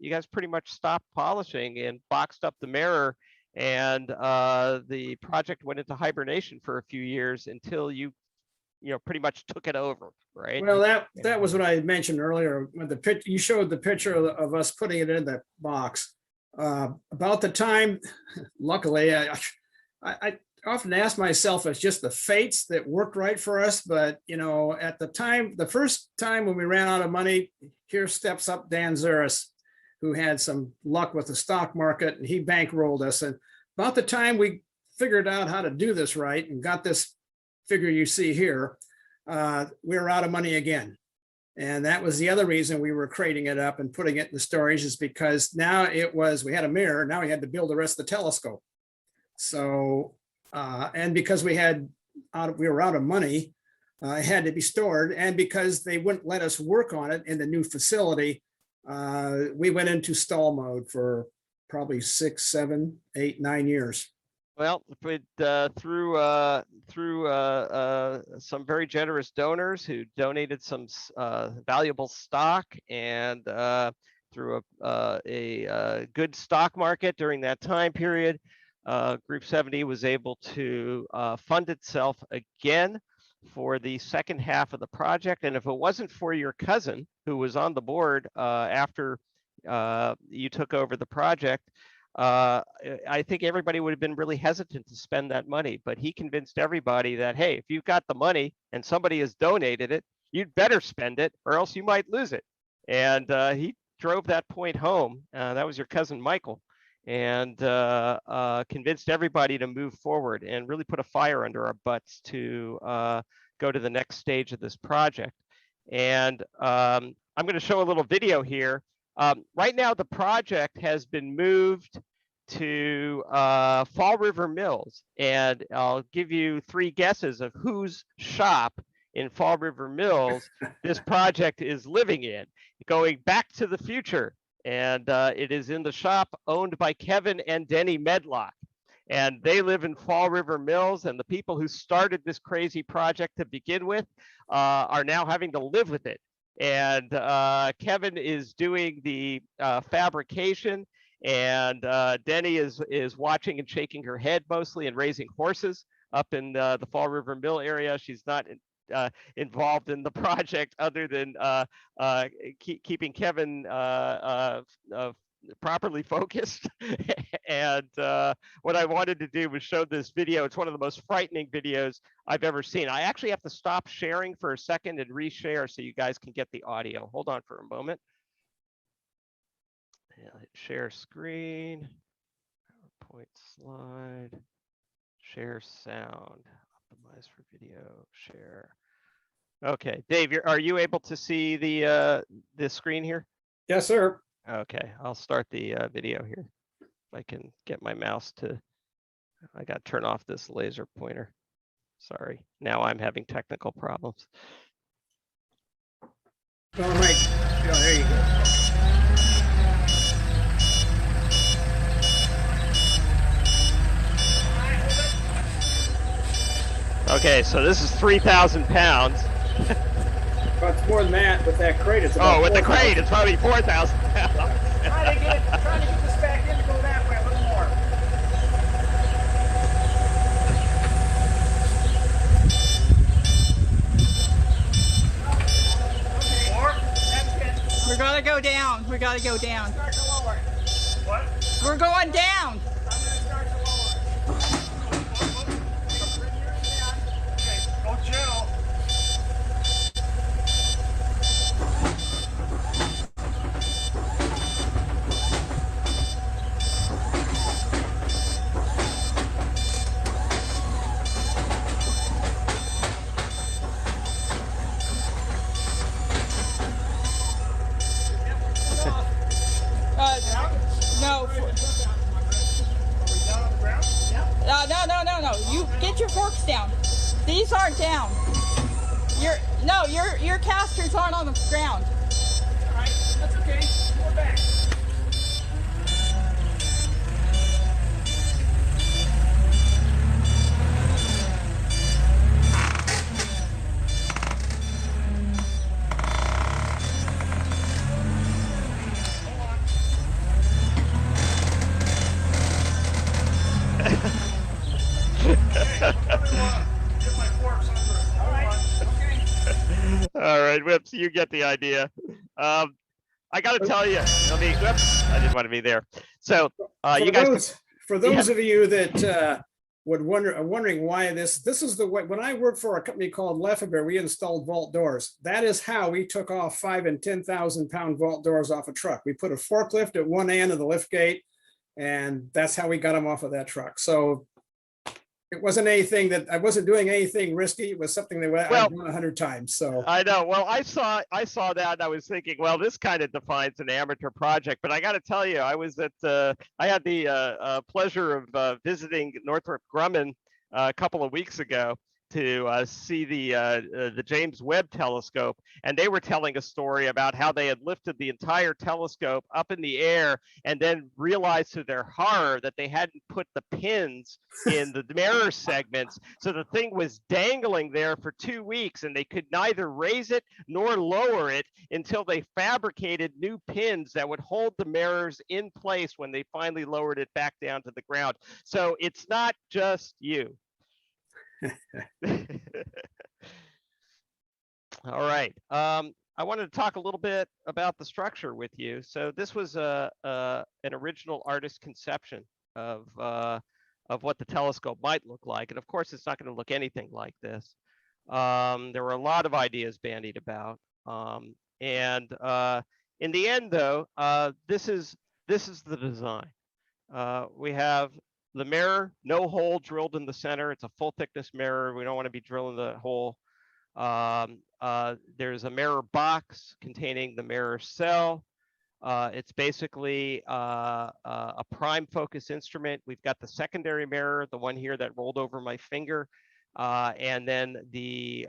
you guys pretty much stopped polishing and boxed up the mirror, and the project went into hibernation for a few years until you pretty much took it over, right? Well, that was what I mentioned earlier when you showed the picture of us putting it in the box. About the time, luckily, I often ask myself, it's just the fates that worked right for us. But, at the time, the first time when we ran out of money, here steps up Dan Zuras who had some luck with the stock market, and he bankrolled us. And about the time we figured out how to do this right and got this figure you see here, we were out of money again. And that was the other reason we were crating it up and putting it in the storage, is because now we had a mirror, now we had to build the rest of the telescope. So, and because we were out of money, it had to be stored. And because they wouldn't let us work on it in the new facility, we went into stall mode for probably 6, 7, 8, 9 years. Well, through some very generous donors who donated some valuable stock, and through a good stock market during that time period, Group 70 was able to fund itself again for the second half of the project. And if it wasn't for your cousin, who was on the board after you took over the project, I think everybody would have been really hesitant to spend that money. But he convinced everybody that, hey, if you've got the money and somebody has donated it, you'd better spend it or else you might lose it. And he drove that point home. That was your cousin Michael, and convinced everybody to move forward and really put a fire under our butts to go to the next stage of this project. And I'm going to show a little video here. Right now, the project has been moved to Fall River Mills, and I'll give you 3 guesses of whose shop in Fall River Mills this project is living in, going back to the future. And it is in the shop owned by Kevin and Denny Medlock. And they live in Fall River Mills, and the people who started this crazy project to begin with are now having to live with it. And Kevin is doing the fabrication, and Denny is watching and shaking her head mostly and raising horses up in the Fall River Mill area. She's not involved in the project other than keeping Kevin properly focused. And what I wanted to do was show this video. It's one of the most frightening videos I've ever seen. I actually have to stop sharing for a second and reshare so you guys can get the audio. Hold on for a moment. Yeah, hit share screen, PowerPoint slide, share sound, optimize for video, share. Okay, Dave, are you able to see the screen here? Yes, sir. Okay, I'll start the video here. If I can get my mouse to, I got to turn off this laser pointer. Sorry, now I'm having technical problems. Oh, Mike. Oh, there you go. Okay, so this is 3,000 pounds. But it's more than that with that crate. It's about with the 4,000. crate, it's probably 4,000 pounds. Trying to get this back in to go that way a little more. Okay, more. That's it. We're gonna go down. We gotta go down. Start to lower it. What? We're going down. I'm gonna start to lower it. Okay, go gentle. No. No. You get your forks down. These aren't down. Your casters aren't on the ground. All right, that's okay. Go back. All right, Whips, you get the idea. I got to tell you, whoops, I didn't want to be there. So you guys, For those of you that wondering why this is the way. When I worked for a company called Lefebvre, we installed vault doors. That is how we took off 5,000 and 10,000 pound vault doors off a truck. We put a forklift at one end of the lift gate, and that's how we got them off of that truck. So it wasn't anything that I wasn't doing anything risky. It was something that I've done 100 times. So I know. Well, I saw that and I was thinking, well, this kind of defines an amateur project. But I got to tell you, I was at I had the pleasure of visiting Northrop Grumman a couple of weeks ago to see the James Webb Telescope, and they were telling a story about how they had lifted the entire telescope up in the air and then realized to their horror that they hadn't put the pins in the mirror segments. So the thing was dangling there for 2 weeks, and they could neither raise it nor lower it until they fabricated new pins that would hold the mirrors in place when they finally lowered it back down to the ground. So it's not just you. All right. I wanted to talk a little bit about the structure with you. So this was an original artist conception of what the telescope might look like, and of course, it's not going to look anything like this. There were a lot of ideas bandied about, and in the end, though, this is the design. We have the mirror, no hole drilled in the center. It's a full thickness mirror. We don't want to be drilling the hole. There's a mirror box containing the mirror cell. It's basically a prime focus instrument. We've got the secondary mirror, the one here that rolled over my finger. And then the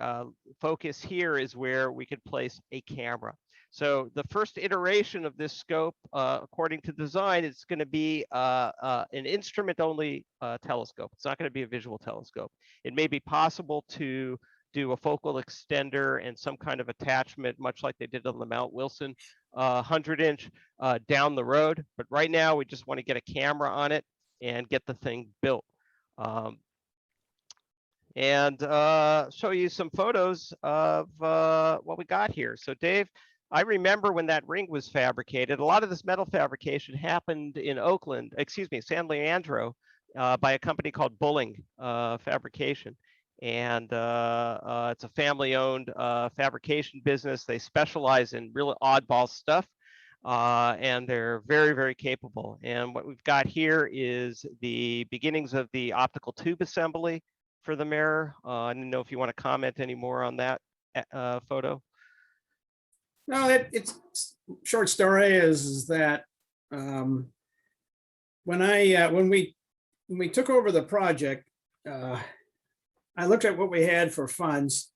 focus here is where we could place a camera. So the first iteration of this scope, according to design, is going to be an instrument-only telescope. It's not going to be a visual telescope. It may be possible to do a focal extender and some kind of attachment, much like they did on the Mount Wilson 100-inch down the road. But right now, we just want to get a camera on it and get the thing built. And show you some photos of what we got here. So Dave, I remember when that ring was fabricated. A lot of this metal fabrication happened in San Leandro, by a company called Bulling Fabrication. And it's a family-owned fabrication business. They specialize in really oddball stuff, and they're very, very capable. And what we've got here is the beginnings of the optical tube assembly for the mirror. I didn't know if you want to comment any more on that photo. no, it's short story is that when we took over the project, I looked at what we had for funds,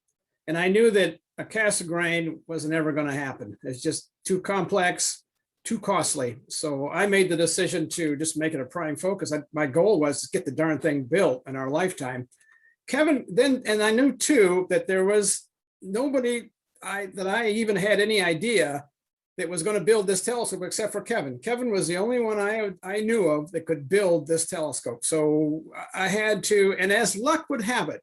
and I knew that a cast grain wasn't ever going to happen. It's just too complex, too costly. So I made the decision to just make it a prime focus. My goal was to get the darn thing built in our lifetime. Kevin then, and I knew too that there was nobody that I even had any idea that was going to build this telescope except for Kevin. Kevin was the only one I knew of that could build this telescope. So I had to, and as luck would have it,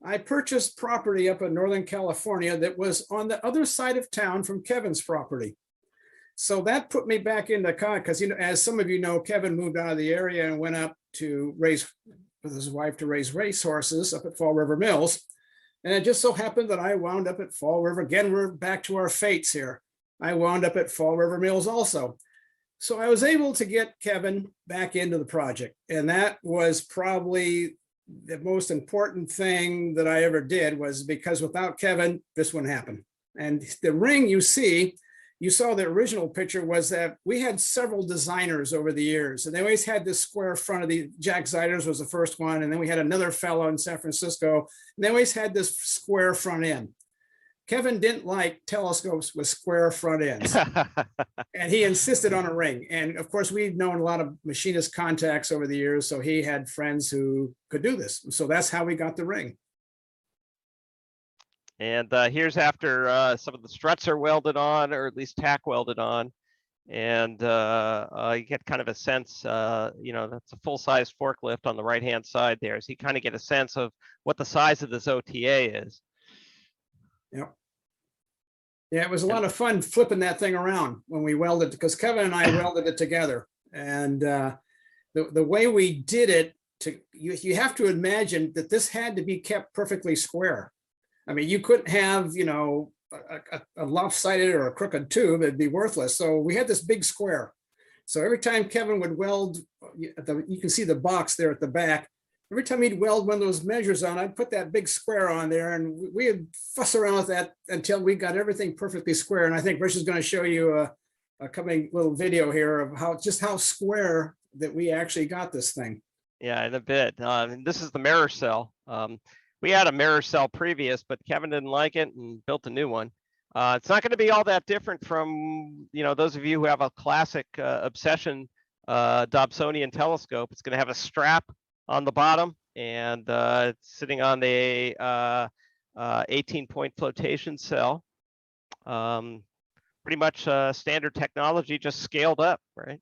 I purchased property up in Northern California that was on the other side of town from Kevin's property. So that put me back into because, as some of you know, Kevin moved out of the area and went up to raise with his wife to raise racehorses up at Fall River Mills. And it just so happened that I wound up at Fall River. Again, we're back to our fates here. I wound up at Fall River Mills also. So I was able to get Kevin back into the project. And that was probably the most important thing that I ever did, was because without Kevin, this wouldn't happen. And the ring you saw the original picture, was that we had several designers over the years, and they always had this square front of the Jack Ziders was the first one. And then we had another fellow in San Francisco, and they always had this square front end. Kevin didn't like telescopes with square front ends, and he insisted on a ring. And of course, we've known a lot of machinist contacts over the years, so he had friends who could do this. So that's how we got the ring. And here's after some of the struts are welded on, or at least tack welded on. And you get kind of a sense, that's a full-size forklift on the right-hand side there. So you kind of get a sense of what the size of this OTA is. Yep. Yeah, it was a lot of fun flipping that thing around when we welded, because Kevin and I welded it together. And the way we did it you have to imagine that this had to be kept perfectly square. I mean, you couldn't have, you know, a lopsided or a crooked tube, it'd be worthless. So we had this big square. So every time Kevin would weld, you can see the box there at the back. Every time he'd weld one of those measures on, I'd put that big square on there, and we'd fuss around with that until we got everything perfectly square. And I think Rich is going to show you a coming little video here of how square that we actually got this thing. Yeah, in a bit. And this is the mirror cell. We had a mirror cell previous, but Kevin didn't like it and built a new one. It's not going to be all that different from, you know, those of you who have a classic Obsession Dobsonian telescope. It's going to have a strap on the bottom, and it's sitting on the 18-point flotation cell. Pretty much standard technology, just scaled up, right?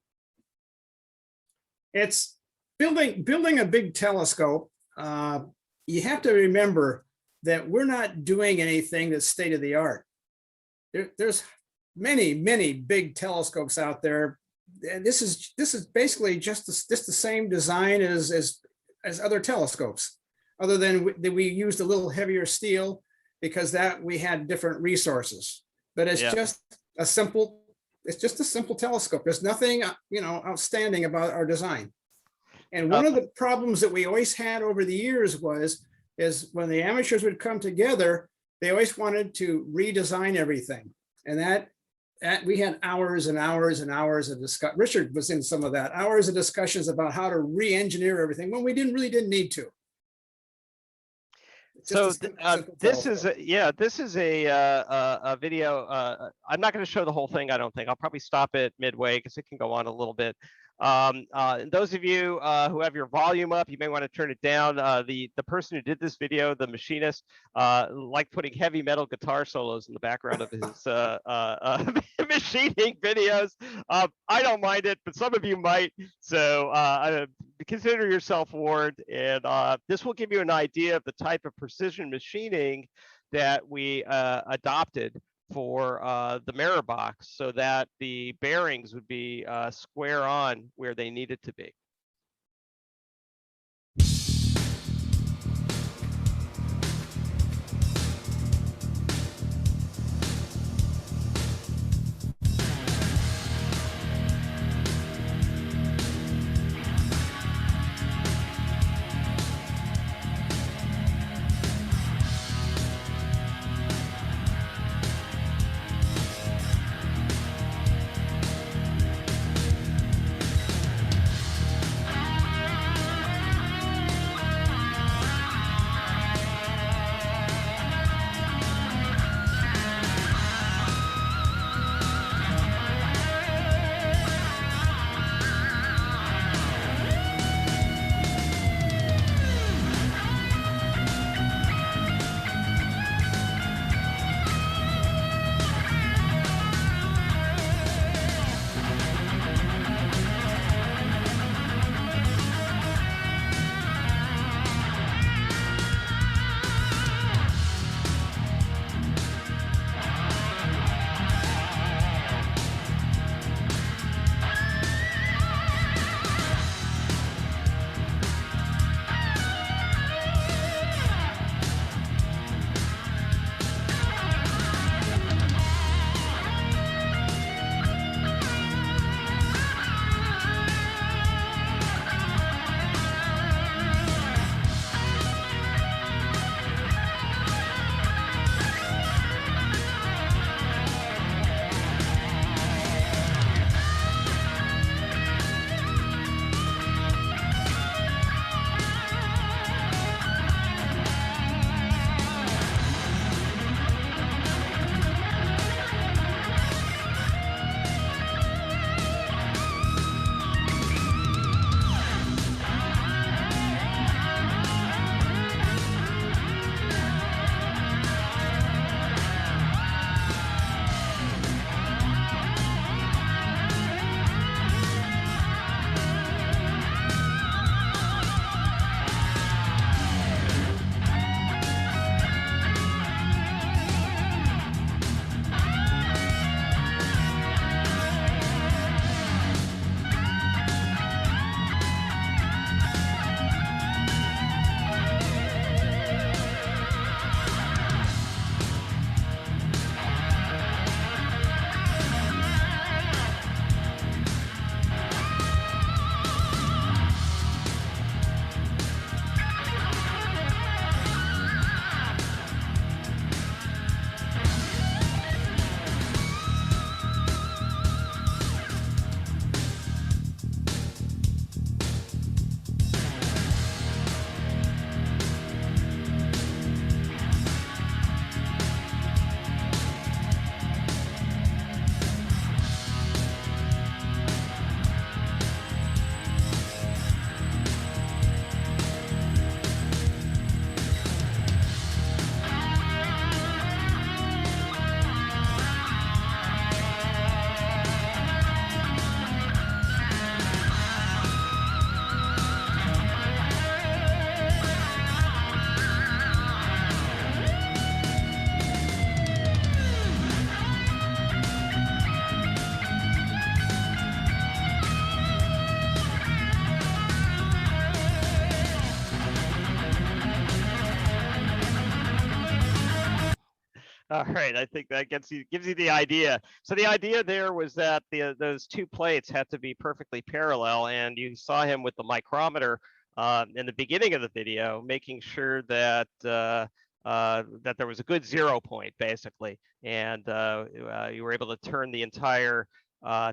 It's building a big telescope. You have to remember that we're not doing anything that's state of the art. There's many big telescopes out there. And this is basically just the same design as other telescopes, other than we used a little heavier steel because that we had different resources. But it's just a simple telescope. There's nothing, you know, outstanding about our design. And one of the problems that we always had over the years is when the amateurs would come together, they always wanted to redesign everything. And that we had hours and hours and hours of discussion. Richard was in some of that, hours of discussions about how to re-engineer everything when we didn't need to. So this is a video. I'm not going to show the whole thing, I don't think. I'll probably stop it midway because it can go on a little bit. Those of you who have your volume up, you may want to turn it down. The person who did this video, the machinist, liked putting heavy metal guitar solos in the background of his machining videos. I don't mind it, but some of you might. So consider yourself warned. And this will give you an idea of the type of precision machining that we adopted for the mirror box, so that the bearings would be square on where they needed to be. All right, I think that gives you the idea. So the idea there was that those two plates had to be perfectly parallel, and you saw him with the micrometer in the beginning of the video, making sure that that there was a good 0 point basically, and you were able to turn the entire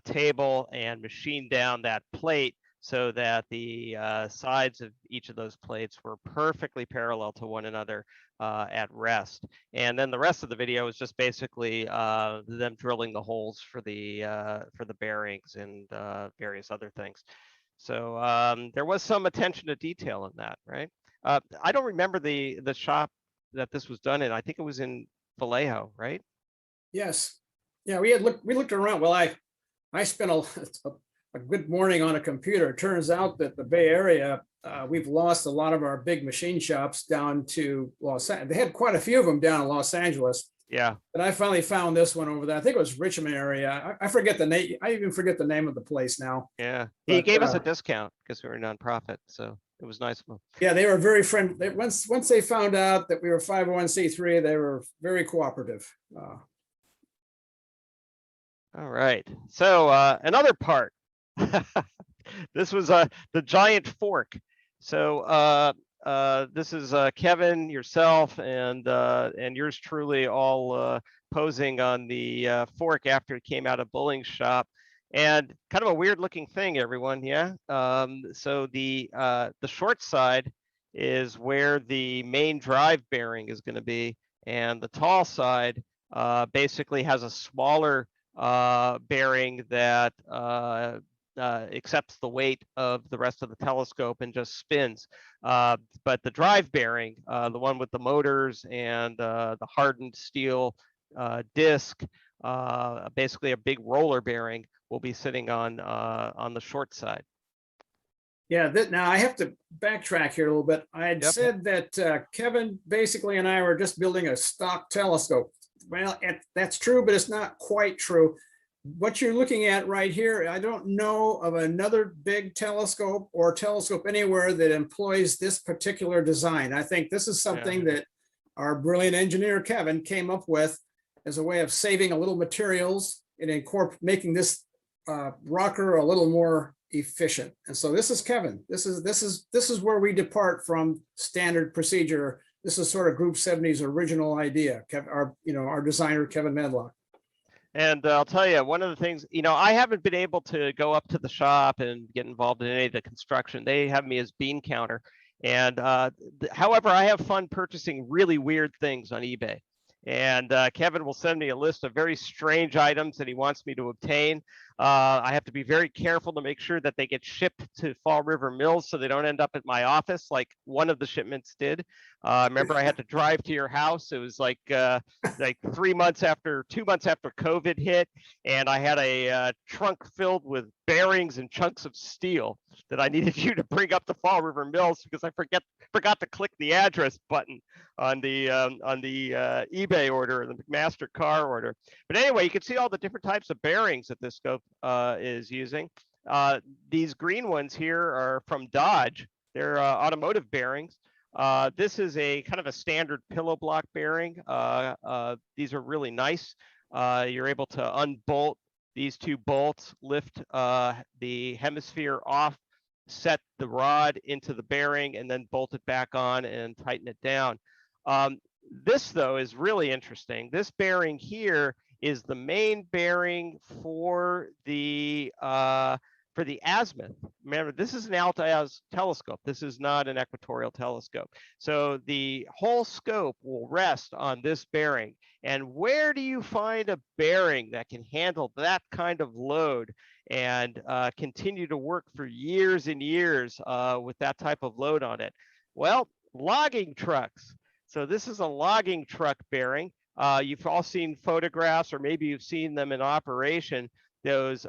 table and machine down that plate so that the sides of each of those plates were perfectly parallel to one another at rest. And then the rest of the video is just basically them drilling the holes for the bearings and various other things. So there was some attention to detail in that, right? I don't remember the shop that this was done in. I think it was in Vallejo, right? Yes. Yeah, we looked around. Well, I spent a good morning on a computer. It turns out that the Bay Area, we've lost a lot of our big machine shops down to Los Angeles. They had quite a few of them down in Los Angeles. Yeah. But I finally found this one over there. I think it was Richmond area. I forget the name. I even forget the name of the place now. Yeah. He But, gave us a discount because we were a nonprofit. So it was nice of him. Yeah, they were very friendly. Once they found out that we were 501c3, they were very cooperative. All right. So another part. This was the giant fork. So this is Kevin, yourself, and yours truly all posing on the fork after it came out of Bulling's shop. And kind of a weird looking thing, everyone. Yeah. So the short side is where the main drive bearing is going to be, and the tall side basically has a smaller bearing that accepts the weight of the rest of the telescope and just spins. But the drive bearing, the one with the motors and the hardened steel disc, basically a big roller bearing, will be sitting on the short side. Yeah, now I have to backtrack here a little bit. I had said that Kevin basically and I were just building a stock telescope. Well, that's true, but it's not quite true. What you're looking at right here, I don't know of another big telescope or telescope anywhere that employs this particular design. I think this is something that our brilliant engineer, Kevin, came up with as a way of saving a little materials and making this rocker a little more efficient. And so this is Kevin. This is where we depart from standard procedure. This is sort of Group 70's original idea. Our designer, Kevin Medlock. And I'll tell you, one of the things, I haven't been able to go up to the shop and get involved in any of the construction. They have me as bean counter. And however, I have fun purchasing really weird things on eBay. And Kevin will send me a list of very strange items that he wants me to obtain. I have to be very careful to make sure that they get shipped to Fall River Mills so they don't end up at my office like one of the shipments did. Remember, I had to drive to your house. It was like 2 months after COVID hit, and I had a trunk filled with bearings and chunks of steel that I needed you to bring up to Fall River Mills because I forgot to click the address button on the eBay order, the McMaster car order. But anyway, you can see all the different types of bearings that this scope is using. These green ones here are from Dodge. They're automotive bearings. This is a kind of a standard pillow block bearing. These are really nice. You're able to unbolt these two bolts, lift the hemisphere off, set the rod into the bearing, and then bolt it back on and tighten it down. This, though, is really interesting. This bearing here is the main bearing for the azimuth. Remember, this is an alt-az telescope. This is not an equatorial telescope. So the whole scope will rest on this bearing. And where do you find a bearing that can handle that kind of load and continue to work for years and years with that type of load on it? Well, logging trucks. So this is a logging truck bearing. You've all seen photographs, or maybe you've seen them in operation, those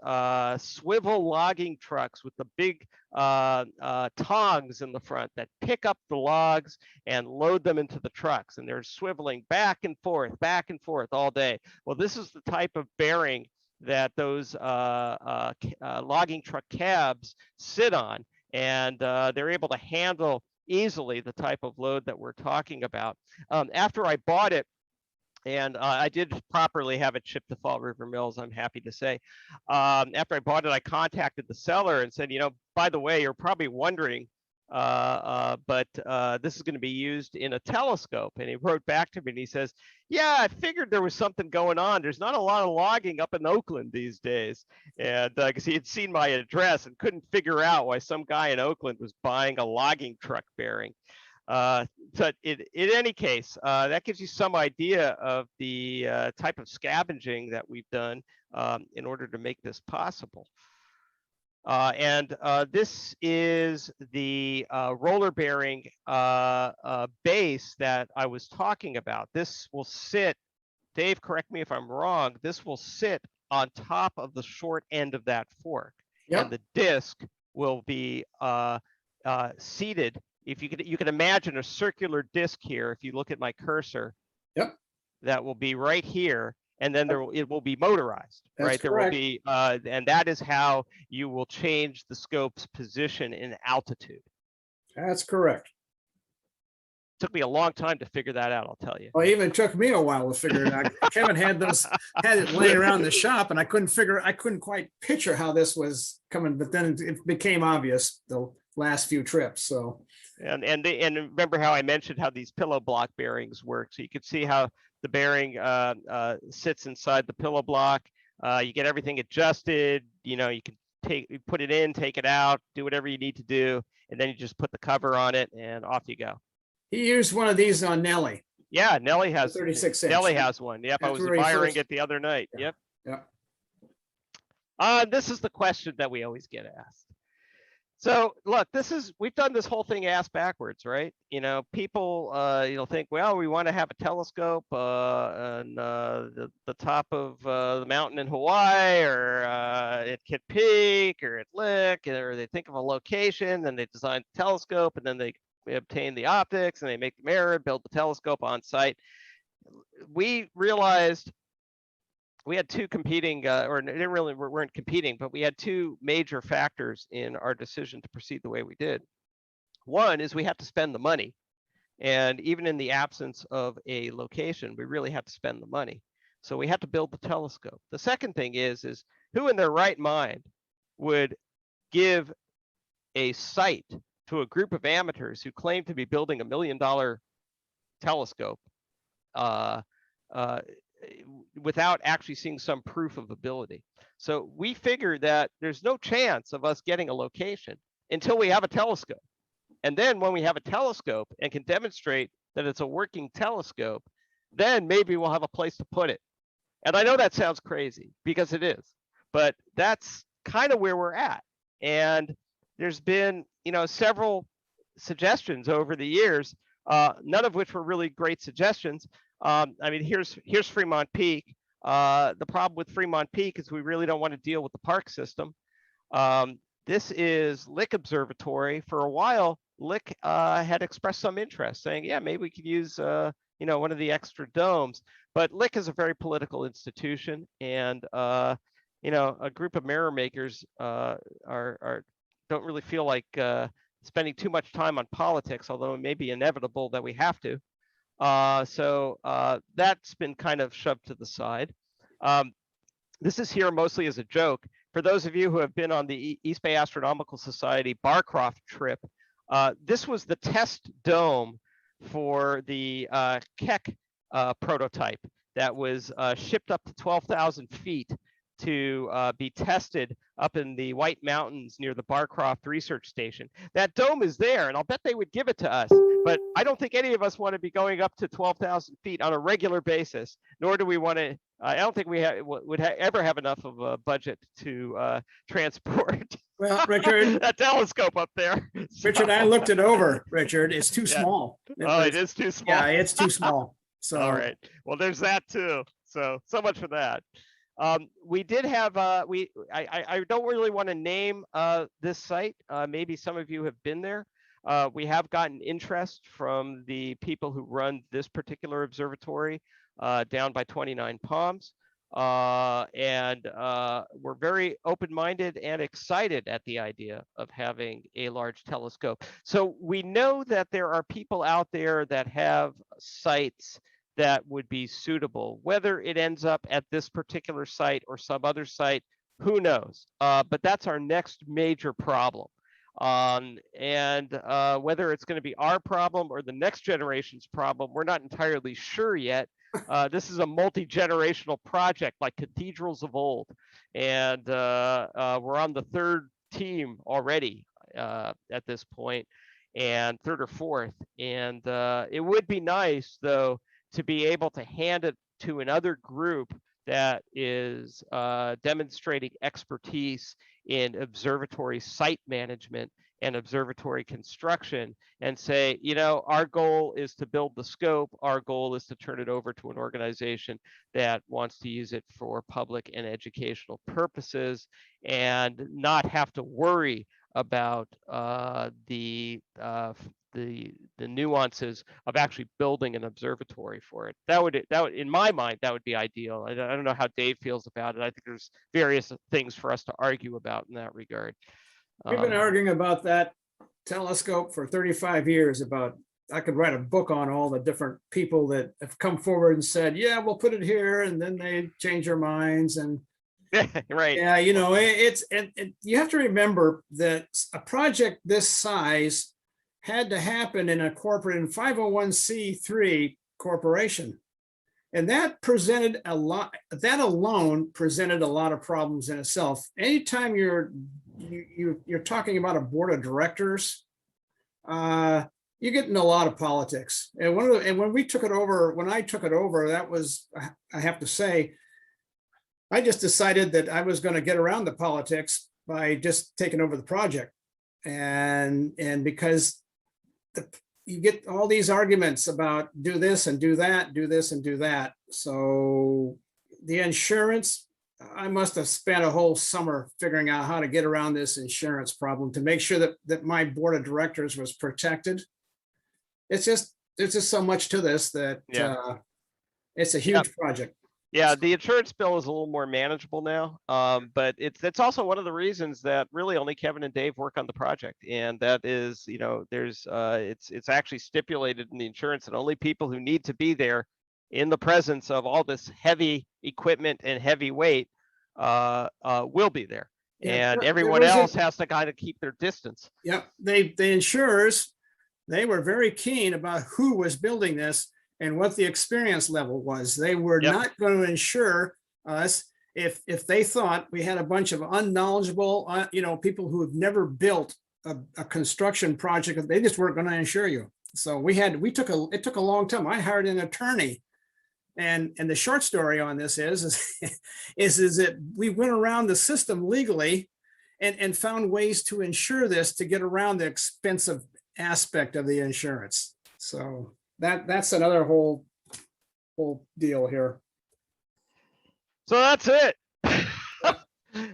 swivel logging trucks with the big tongs in the front that pick up the logs and load them into the trucks. And they're swiveling back and forth all day. Well, this is the type of bearing that those logging truck cabs sit on. And they're able to handle easily the type of load that we're talking about. After I bought it, And I did properly have it shipped to Fall River Mills, I'm happy to say. After I bought it, I contacted the seller and said, by the way, you're probably wondering, but this is going to be used in a telescope. And he wrote back to me and he says, yeah, I figured there was something going on. There's not a lot of logging up in Oakland these days. And because he had seen my address and couldn't figure out why some guy in Oakland was buying a logging truck bearing. But in any case, that gives you some idea of the type of scavenging that we've done in order to make this possible. And this is the roller bearing base that I was talking about. This will sit, Dave, correct me if I'm wrong, this will sit on top of the short end of that fork. Yep. And the disc will be seated. If you could imagine a circular disc here, if you look at my cursor, Yep. that will be right here, and then it will be motorized, That's right? correct. There will be, and that is how you will change the scope's position in altitude. That's correct. Took me a long time to figure that out, I'll tell you. Well, it even took me a while to figure it out. Kevin had it laying around the shop, and I couldn't quite picture how this was coming, but then it became obvious the last few trips. So. And remember how I mentioned how these pillow block bearings work. So you can see how the bearing sits inside the pillow block. You get everything adjusted. You can put it in, take it out, do whatever you need to do, and then you just put the cover on it, and off you go. He used one of these on Nellie. Yeah, Nellie has 36 inch. Nellie has one. Yep, I was That's where he admiring first- it the other night. Yeah. Yep. Yeah. This is the question that we always get asked. So look, we've done this whole thing ass backwards, right? People, think, well, we want to have a telescope on the top of the mountain in Hawaii, or at Kitt Peak, or at Lick, or they think of a location, then they design the telescope, and then they obtain the optics, and they make the mirror, build the telescope on site. We realized we had two competing, weren't competing, but we had two major factors in our decision to proceed the way we did. One is we had to spend the money. And even in the absence of a location, we really had to spend the money. So we had to build the telescope. The second thing is who in their right mind would give a site to a group of amateurs who claim to be building $1 million telescope without actually seeing some proof of ability. So we figured that there's no chance of us getting a location until we have a telescope. And then when we have a telescope and can demonstrate that it's a working telescope, then maybe we'll have a place to put it. And I know that sounds crazy, because it is, but that's kind of where we're at. And there's been, several suggestions over the years, none of which were really great suggestions. Here's Fremont Peak. The problem with Fremont Peak is we really don't want to deal with the park system. This is Lick Observatory. For a while, Lick had expressed some interest, saying, yeah, maybe we could use one of the extra domes. But Lick is a very political institution, and a group of mirror makers don't really feel like spending too much time on politics, although it may be inevitable that we have to. So that's been kind of shoved to the side. This is here mostly as a joke. For those of you who have been on the East Bay Astronomical Society Barcroft trip, this was the test dome for the Keck prototype that was shipped up to 12,000 feet to be tested up in the White Mountains near the Barcroft Research Station. That dome is there, and I'll bet they would give it to us, but I don't think any of us want to be going up to 12,000 feet on a regular basis, nor do we want to, I don't think we would ever have enough of a budget to transport Well, Richard, that telescope up there. Richard, I looked it over, Richard. It's too small. It is too small. Yeah, it's too small. So all right. Well, there's that too. So much for that. We did have I don't really want to name this site. Maybe some of you have been there. We have gotten interest from the people who run this particular observatory down by 29 Palms. And we're very open-minded and excited at the idea of having a large telescope. So we know that there are people out there that have sites that would be suitable. Whether it ends up at this particular site or some other site, who knows? But that's our next major problem. And whether it's going to be our problem or the next generation's problem, we're not entirely sure yet. This is a multi-generational project like cathedrals of old. And we're on the third team already at this point, and third or fourth. And it would be nice, though, to be able to hand it to another group that is demonstrating expertise in observatory site management and observatory construction, and say, you know, our goal is to build the scope. Our goal is to turn it over to an organization that wants to use it for public and educational purposes, and not have to worry about the nuances of actually building an observatory for it. That would, in my mind, that would be ideal. I don't know how Dave feels about it. I think there's various things for us to argue about in that regard. We've been arguing about that telescope for 35 years. About, I could write a book on all the different people that have come forward and said, yeah, we'll put it here, and then they change their minds. And right. yeah, you know, and you have to remember that a project this size had to happen in a corporate, in 501c3 corporation. And that presented a lot, that alone presented a lot of problems in itself. Anytime you're talking about a board of directors, you get into a lot of politics. And when we took it over, when I took it over, that was, I have to say, I just decided that I was going to get around the politics by just taking over the project. And because you get all these arguments about do this and do that, do this and do that. So the insurance, I must have spent a whole summer figuring out how to get around this insurance problem to make sure that my board of directors was protected. It's just, there's just so much to this that it's a huge project. Yeah, the insurance bill is a little more manageable now, but it's also one of the reasons that really only Kevin and Dave work on the project, and that is, you know, there's it's actually stipulated in the insurance that only people who need to be there in the presence of all this heavy equipment and heavy weight will be there, and everyone else has to kind of keep their distance. Yeah, the insurers, they were very keen about who was building this and what the experience level was. They were not going to insure us if they thought we had a bunch of unknowledgeable, you know, people who have never built a construction project. They just weren't going to insure you. So it took a long time. I hired an attorney, and the short story on this is that we went around the system legally and found ways to insure this to get around the expensive aspect of the insurance. So that's another whole deal here. So that's it.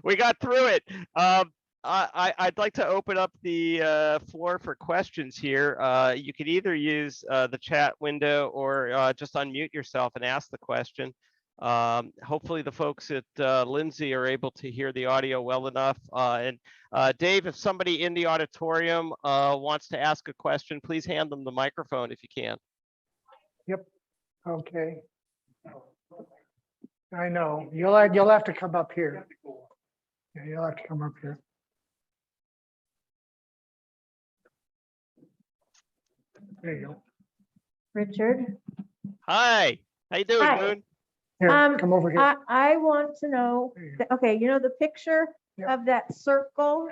We got through it. I'd like to open up the floor for questions here. You could either use the chat window or just unmute yourself and ask the question. Hopefully the folks at Lindsay are able to hear the audio well enough. And Dave, if somebody in the auditorium wants to ask a question, please hand them the microphone if you can. Yep. Okay. I know. You'll have to come up here. Yeah, you'll have to come up here. There you go. Richard. Hi. How you doing, Hi. Moon? Here, come over here. I want to know, There you go. okay, you know the picture Yep. of that circle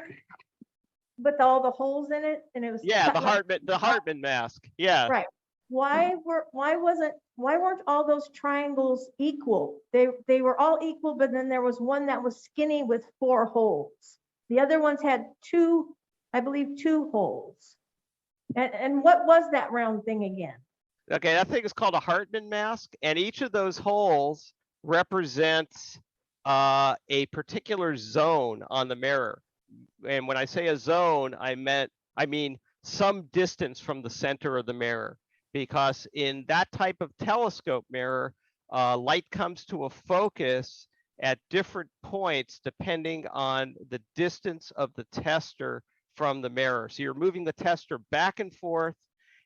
with all the holes in it, and it was Yeah, cut the like- Hartman mask. Yeah. Right. Why weren't all those triangles equal? They were all equal, but then there was one that was skinny with 4 holes. The other ones had 2, I believe 2 holes. And what was that round thing again? Okay, that thing is called a Hartman mask, and each of those holes represents a particular zone on the mirror. And when I say a zone, I mean some distance from the center of the mirror, because in that type of telescope mirror, light comes to a focus at different points depending on the distance of the tester from the mirror. So you're moving the tester back and forth,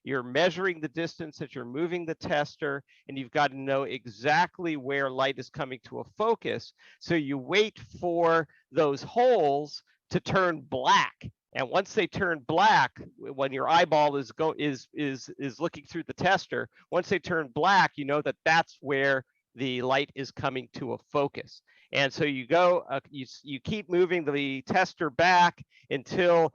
You're measuring the distance that you're moving the tester, and you've got to know exactly where light is coming to a focus. So you wait for those holes to turn black. And once they turn black, when your eyeball is looking through the tester, once they turn black, you know that that's where the light is coming to a focus. And so you go, you keep moving the tester back until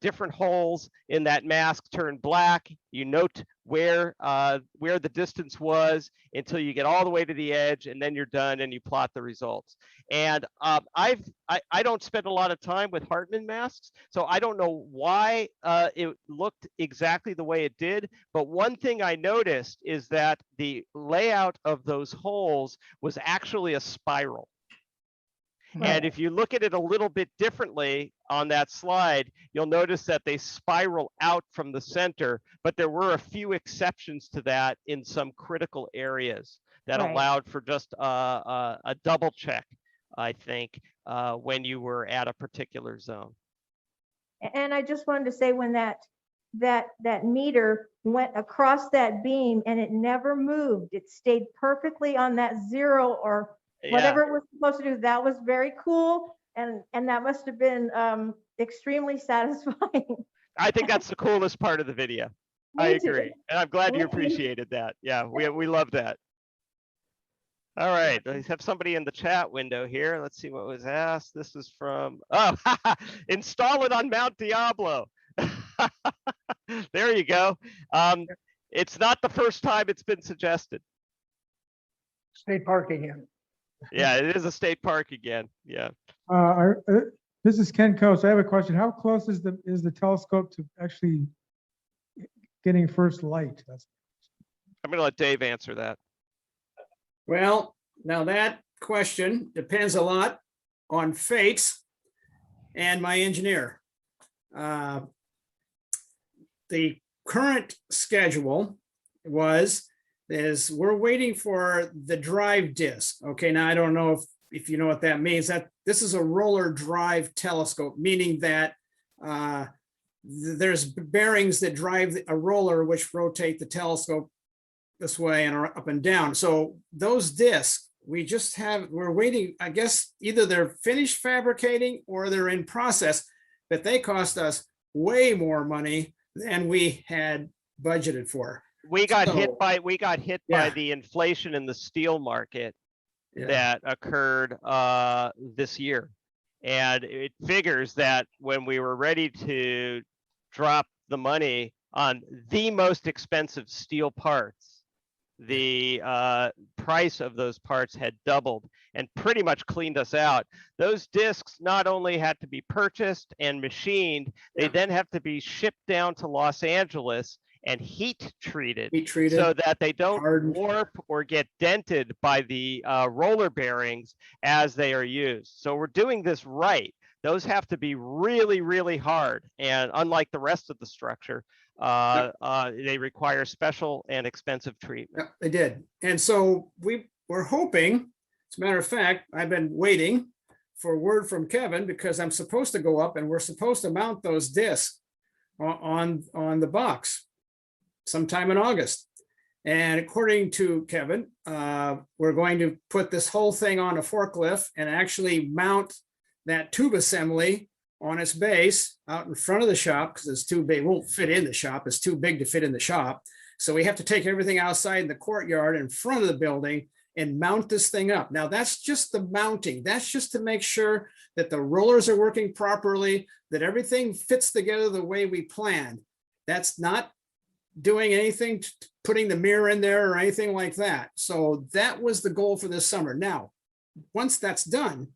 different holes in that mask turn black. You note where the distance was until you get all the way to the edge, and then you're done and you plot the results. And I don't spend a lot of time with Hartman masks, so I don't know why it looked exactly the way it did. But one thing I noticed is that the layout of those holes was actually a spiral. And if you look at it a little bit differently on that slide, you'll notice that they spiral out from the center, but there were a few exceptions to that in some critical areas that Right. allowed for just a double check, I think, when you were at a particular zone. And I just wanted to say, when that meter went across that beam and it never moved, it stayed perfectly on that 0 or whatever it was supposed to do. That was very cool. And that must have been extremely satisfying. I think that's the coolest part of the video. Me I too. agree. And I'm glad you Me too. appreciated that. Yeah, we love that. All right, I have somebody in the chat window here. Let's see what was asked. This is from, install it on Mount Diablo. There you go. It's not the first time it's been suggested. State park again. Yeah, it is a state park again. Yeah. This is Ken Coates. I have a question. How close is the telescope to actually getting first light? I'm going to let Dave answer that. Well, now that question depends a lot on Fates and my engineer. The current schedule is we're waiting for the drive disc. Okay, now I don't know if you know what that means. That this is a roller drive telescope, meaning that there's bearings that drive a roller which rotate the telescope this way and up and down. So those discs, we're waiting, I guess either they're finished fabricating or they're in process, but they cost us way more money than we had budgeted for. We got hit by Yeah. the inflation in the steel market Yeah. that occurred this year. And it figures that when we were ready to drop the money on the most expensive steel parts, the price of those parts had doubled and pretty much cleaned us out. Those discs not only had to be purchased and machined, they then have to be shipped down to Los Angeles and heat treated so that they don't hardened. warp or get dented by the roller bearings as they are used. So we're doing this right. Those have to be really, really hard. And unlike the rest of the structure, they require special and expensive treatment. Yeah, they did. And so we're hoping, as a matter of fact, I've been waiting for word from Kevin because I'm supposed to go up and we're supposed to mount those discs on the box sometime in August. And according to Kevin, we're going to put this whole thing on a forklift and actually mount that tube assembly on its base out in front of the shop because it's too big. It won't fit in the shop. It's too big to fit in the shop. So we have to take everything outside in the courtyard in front of the building and mount this thing up. Now that's just the mounting. That's just to make sure that the rollers are working properly, that everything fits together the way we planned. That's not doing anything, putting the mirror in there or anything like that. So that was the goal for this summer. Now, once that's done,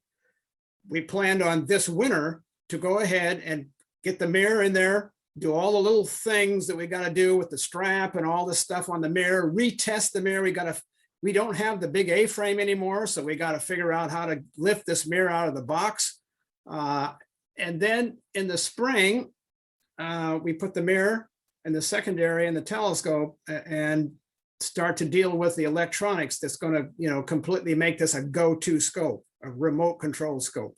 we planned on this winter to go ahead and get the mirror in there, do all the little things that we got to do with the strap and all the stuff on the mirror, retest the mirror. We don't have the big A-frame anymore, so we got to figure out how to lift this mirror out of the box. And then in the spring, we put the mirror in the secondary and the telescope and start to deal with the electronics that's going to, completely make this a go-to scope, a remote control scope.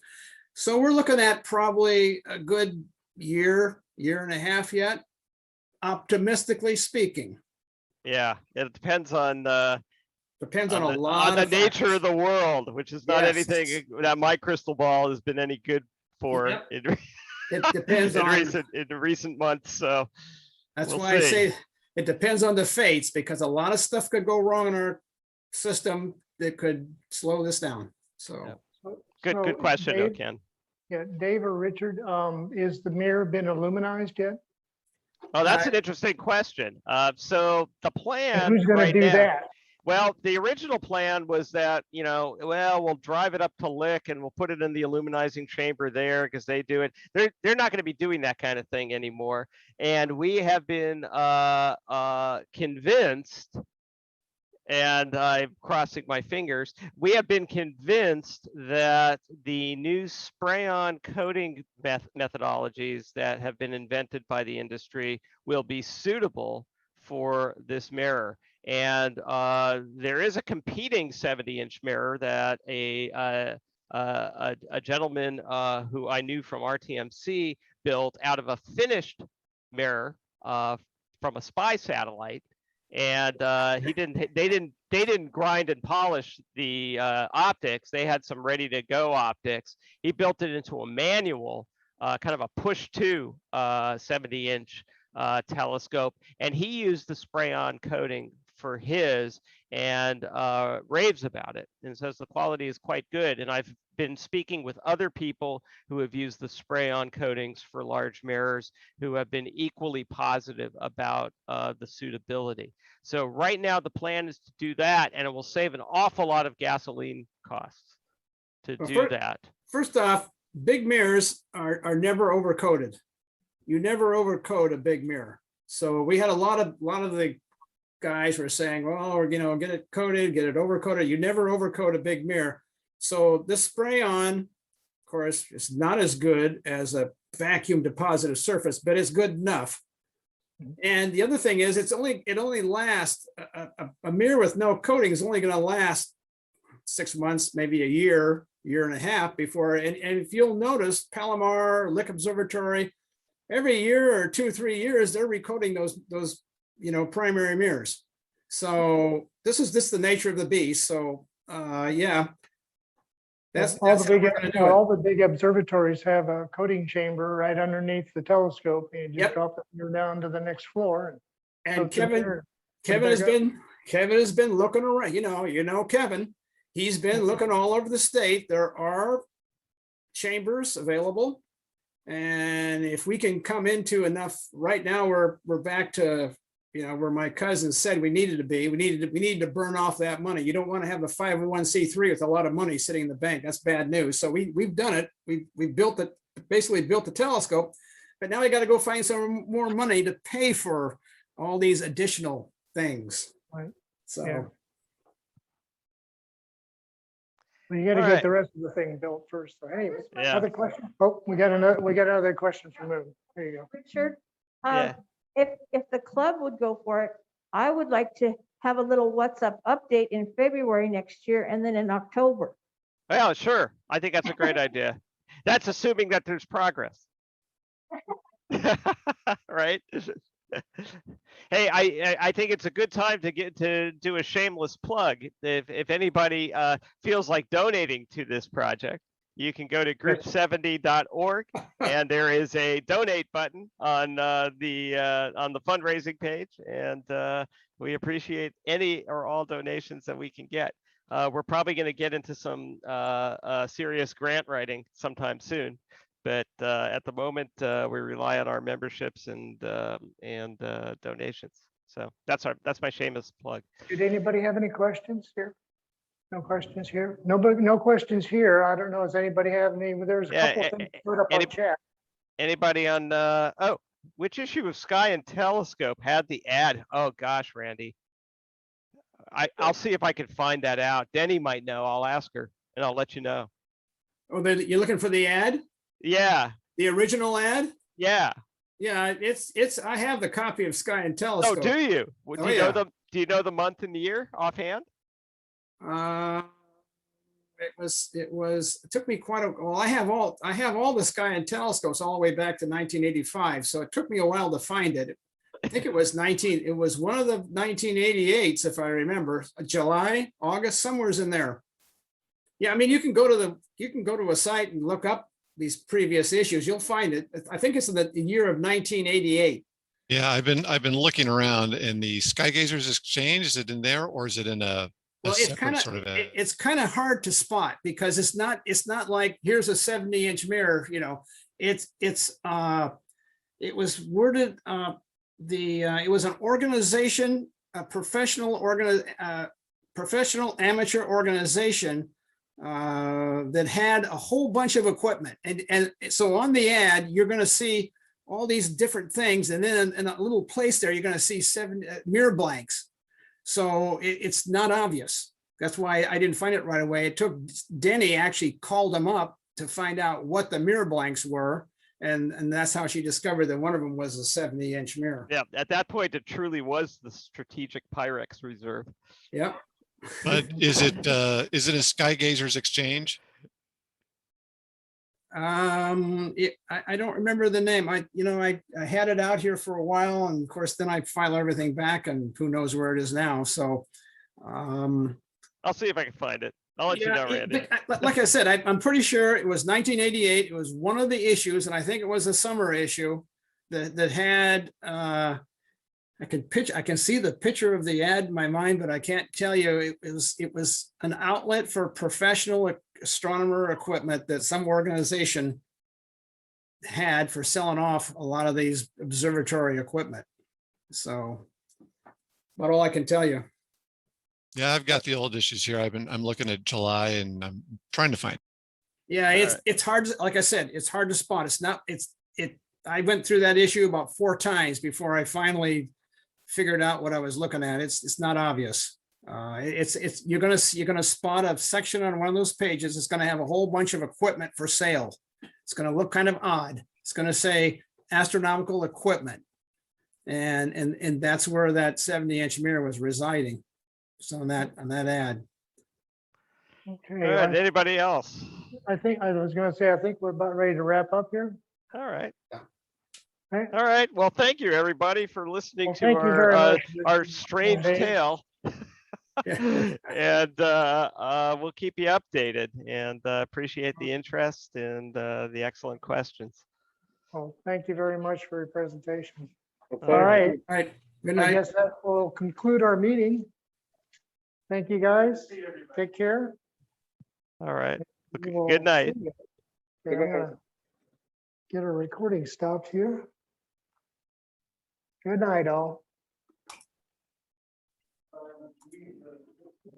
So we're looking at probably a good year and a half yet optimistically speaking. Yeah, it depends on Depends on a the, lot the of nature factors. of the world, which is not Yes. anything that my crystal ball has been any good for Yep. in, It depends on, in recent months. So that's we'll why I see. say it depends on the fates, because a lot of stuff could go wrong in our system that could slow this down. So. Yep. So- Good so question, though, Dave- Ken. Yeah, Dave or Richard, is the mirror been illuminized yet? Oh, that's Uh, an interesting question. So the And plan who's gonna right do now, that? well, the original plan was that, well, we'll drive it up to Lick and we'll put it in the illuminizing chamber there because they do it. They're not going to be doing that kind of thing anymore. And we have been convinced, and I'm crossing my fingers, we have been convinced that the new spray-on coating methodologies that have been invented by the industry will be suitable for this mirror. And there is a competing 70-inch mirror that a gentleman who I knew from RTMC built out of a finished mirror from a spy satellite. And they didn't grind and polish the optics. They had some ready to go optics. He built it into a manual, kind of a push to 70-inch telescope, and he used the spray-on coating for his, and raves about it and says the quality is quite good. And I've been speaking with other people who have used the spray-on coatings for large mirrors who have been equally positive about the suitability. So right now the plan is to do that, and it will save an awful lot of gasoline costs to Well, do that. First off, big mirrors are never overcoated. You never overcoat a big mirror. So we had a lot of the guys were saying, well, get it coated, get it overcoated. You never overcoat a big mirror. So this spray on, of course, is not as good as a vacuum deposited surface, but it's good enough. And the other thing is, it only lasts, a mirror with no coating is only going to last 6 months, maybe a year and a half before. And if you'll notice, Palomar, Lick Observatory, every year or 2 or 3 years, they're recoating those primary mirrors. So this is the nature of the beast. So yeah, that's All how the we're gonna big, do it. all the big observatories have a coating chamber right underneath the telescope. And you just Yep. drop it mirror down to the next floor. And coat the mirror. Kevin has back been looking around. Kevin. He's been looking all over the state. There are chambers available, and if we can come into enough, right now we're back to where my cousin said we needed to be. We needed to burn off that money. You don't want to have a 501c3 with a lot of money sitting in the bank. That's bad news. So we've done it. We built it, basically built the telescope, but now we got to go find some more money to pay for all these additional things. Right. So. Yeah. Well, you got to All get right. the rest of the thing built first. So anyways, Yeah. other question? Oh, we got another question from Moon. There you go. Richard, Yeah. if the club would go for it, I would like to have a little WhatsApp update in February next year and then in October. Well, sure. I think that's a great idea. That's assuming that there's progress. Right? Hey, I think it's a good time to do a shameless plug. If anybody feels like donating to this project, you can go to group70.org and there is a donate button on the fundraising page, and we appreciate any or all donations that we can get. We're probably going to get into some serious grant writing sometime soon. But at the moment, we rely on our memberships and donations. So that's my shameless plug. Did anybody have any questions here? No questions here? Nobody, no questions here. I don't know. Does anybody have any? There's a Yeah, couple things put up on chat. Anybody on which issue of Sky and Telescope had the ad? Oh gosh, Randy. I'll see if I can find that out. Denny might know. I'll ask her and I'll let you know. Oh, you're looking for the ad? Yeah. The original ad? Yeah. Yeah, I have the copy of Sky and Oh, Telescope. do you? Well, Oh, do you yeah. know do you know the month and the year offhand? It took me quite a well. I have all the Sky and Telescopes all the way back to 1985. So it took me a while to find it. I think it was it was one of the 1988s, if I remember, July, August, somewhere's in there. Yeah, I mean, you can go to a site and look up these previous issues. You'll find it. I think it's in the year of 1988. Yeah, I've been looking around in the Skygazers Exchange. Is it in there or is it in a Well, it's separate kind of sort of it's kind of hard to spot because it's not like here's a 70-inch mirror, it was worded it was an organization, a professional amateur organization that had a whole bunch of equipment. And so on the ad, you're going to see all these different things. And then in a little place there, you're going to see 7 mirror blanks. So it's not obvious. That's why I didn't find it right away. It took Denny actually called them up to find out what the mirror blanks were. And that's how she discovered that one of them was a 70-inch mirror. Yeah, at that point, it truly was the strategic Pyrex reserve. Yep. But is it a Skygazers Exchange? I don't remember the name. I had it out here for a while, and of course, then I file everything back, and who knows where it is now. So, I'll see if I can find it. I'll let you know, Randy. Like I said, I'm pretty sure it was 1988. It was one of the issues, and I think it was a summer issue that had. I can see the picture of the ad in my mind, but I can't tell you. It was an outlet for professional astronomer equipment that some organization had for selling off a lot of these observatory equipment. So, about all I can tell you. Yeah, I've got the old issues here. I'm looking at July and I'm trying to find. Yeah, it's hard. Like I said, it's hard to spot. I went through that issue about 4 times before I finally figured out what I was looking at. It's not obvious. You're gonna spot a section on one of those pages. It's gonna have a whole bunch of equipment for sale. It's gonna look kind of odd. It's gonna say astronomical equipment, and that's where that 70-inch mirror was residing. So on that ad. Okay, All right, anybody else? I think we're about ready to wrap up here. All right. Right. All right. Well, thank you, everybody, for listening Well, to thank you very much. our strange Okay. tale. And we'll keep you updated, and appreciate the interest and the excellent questions. Well, thank you very much for your presentation. All All right, All right. Good I night. guess that will conclude our meeting. Thank you, guys. Take care. All right. We will Good night. see you. Okay, I'm gonna get a recording stopped here. Good night, all.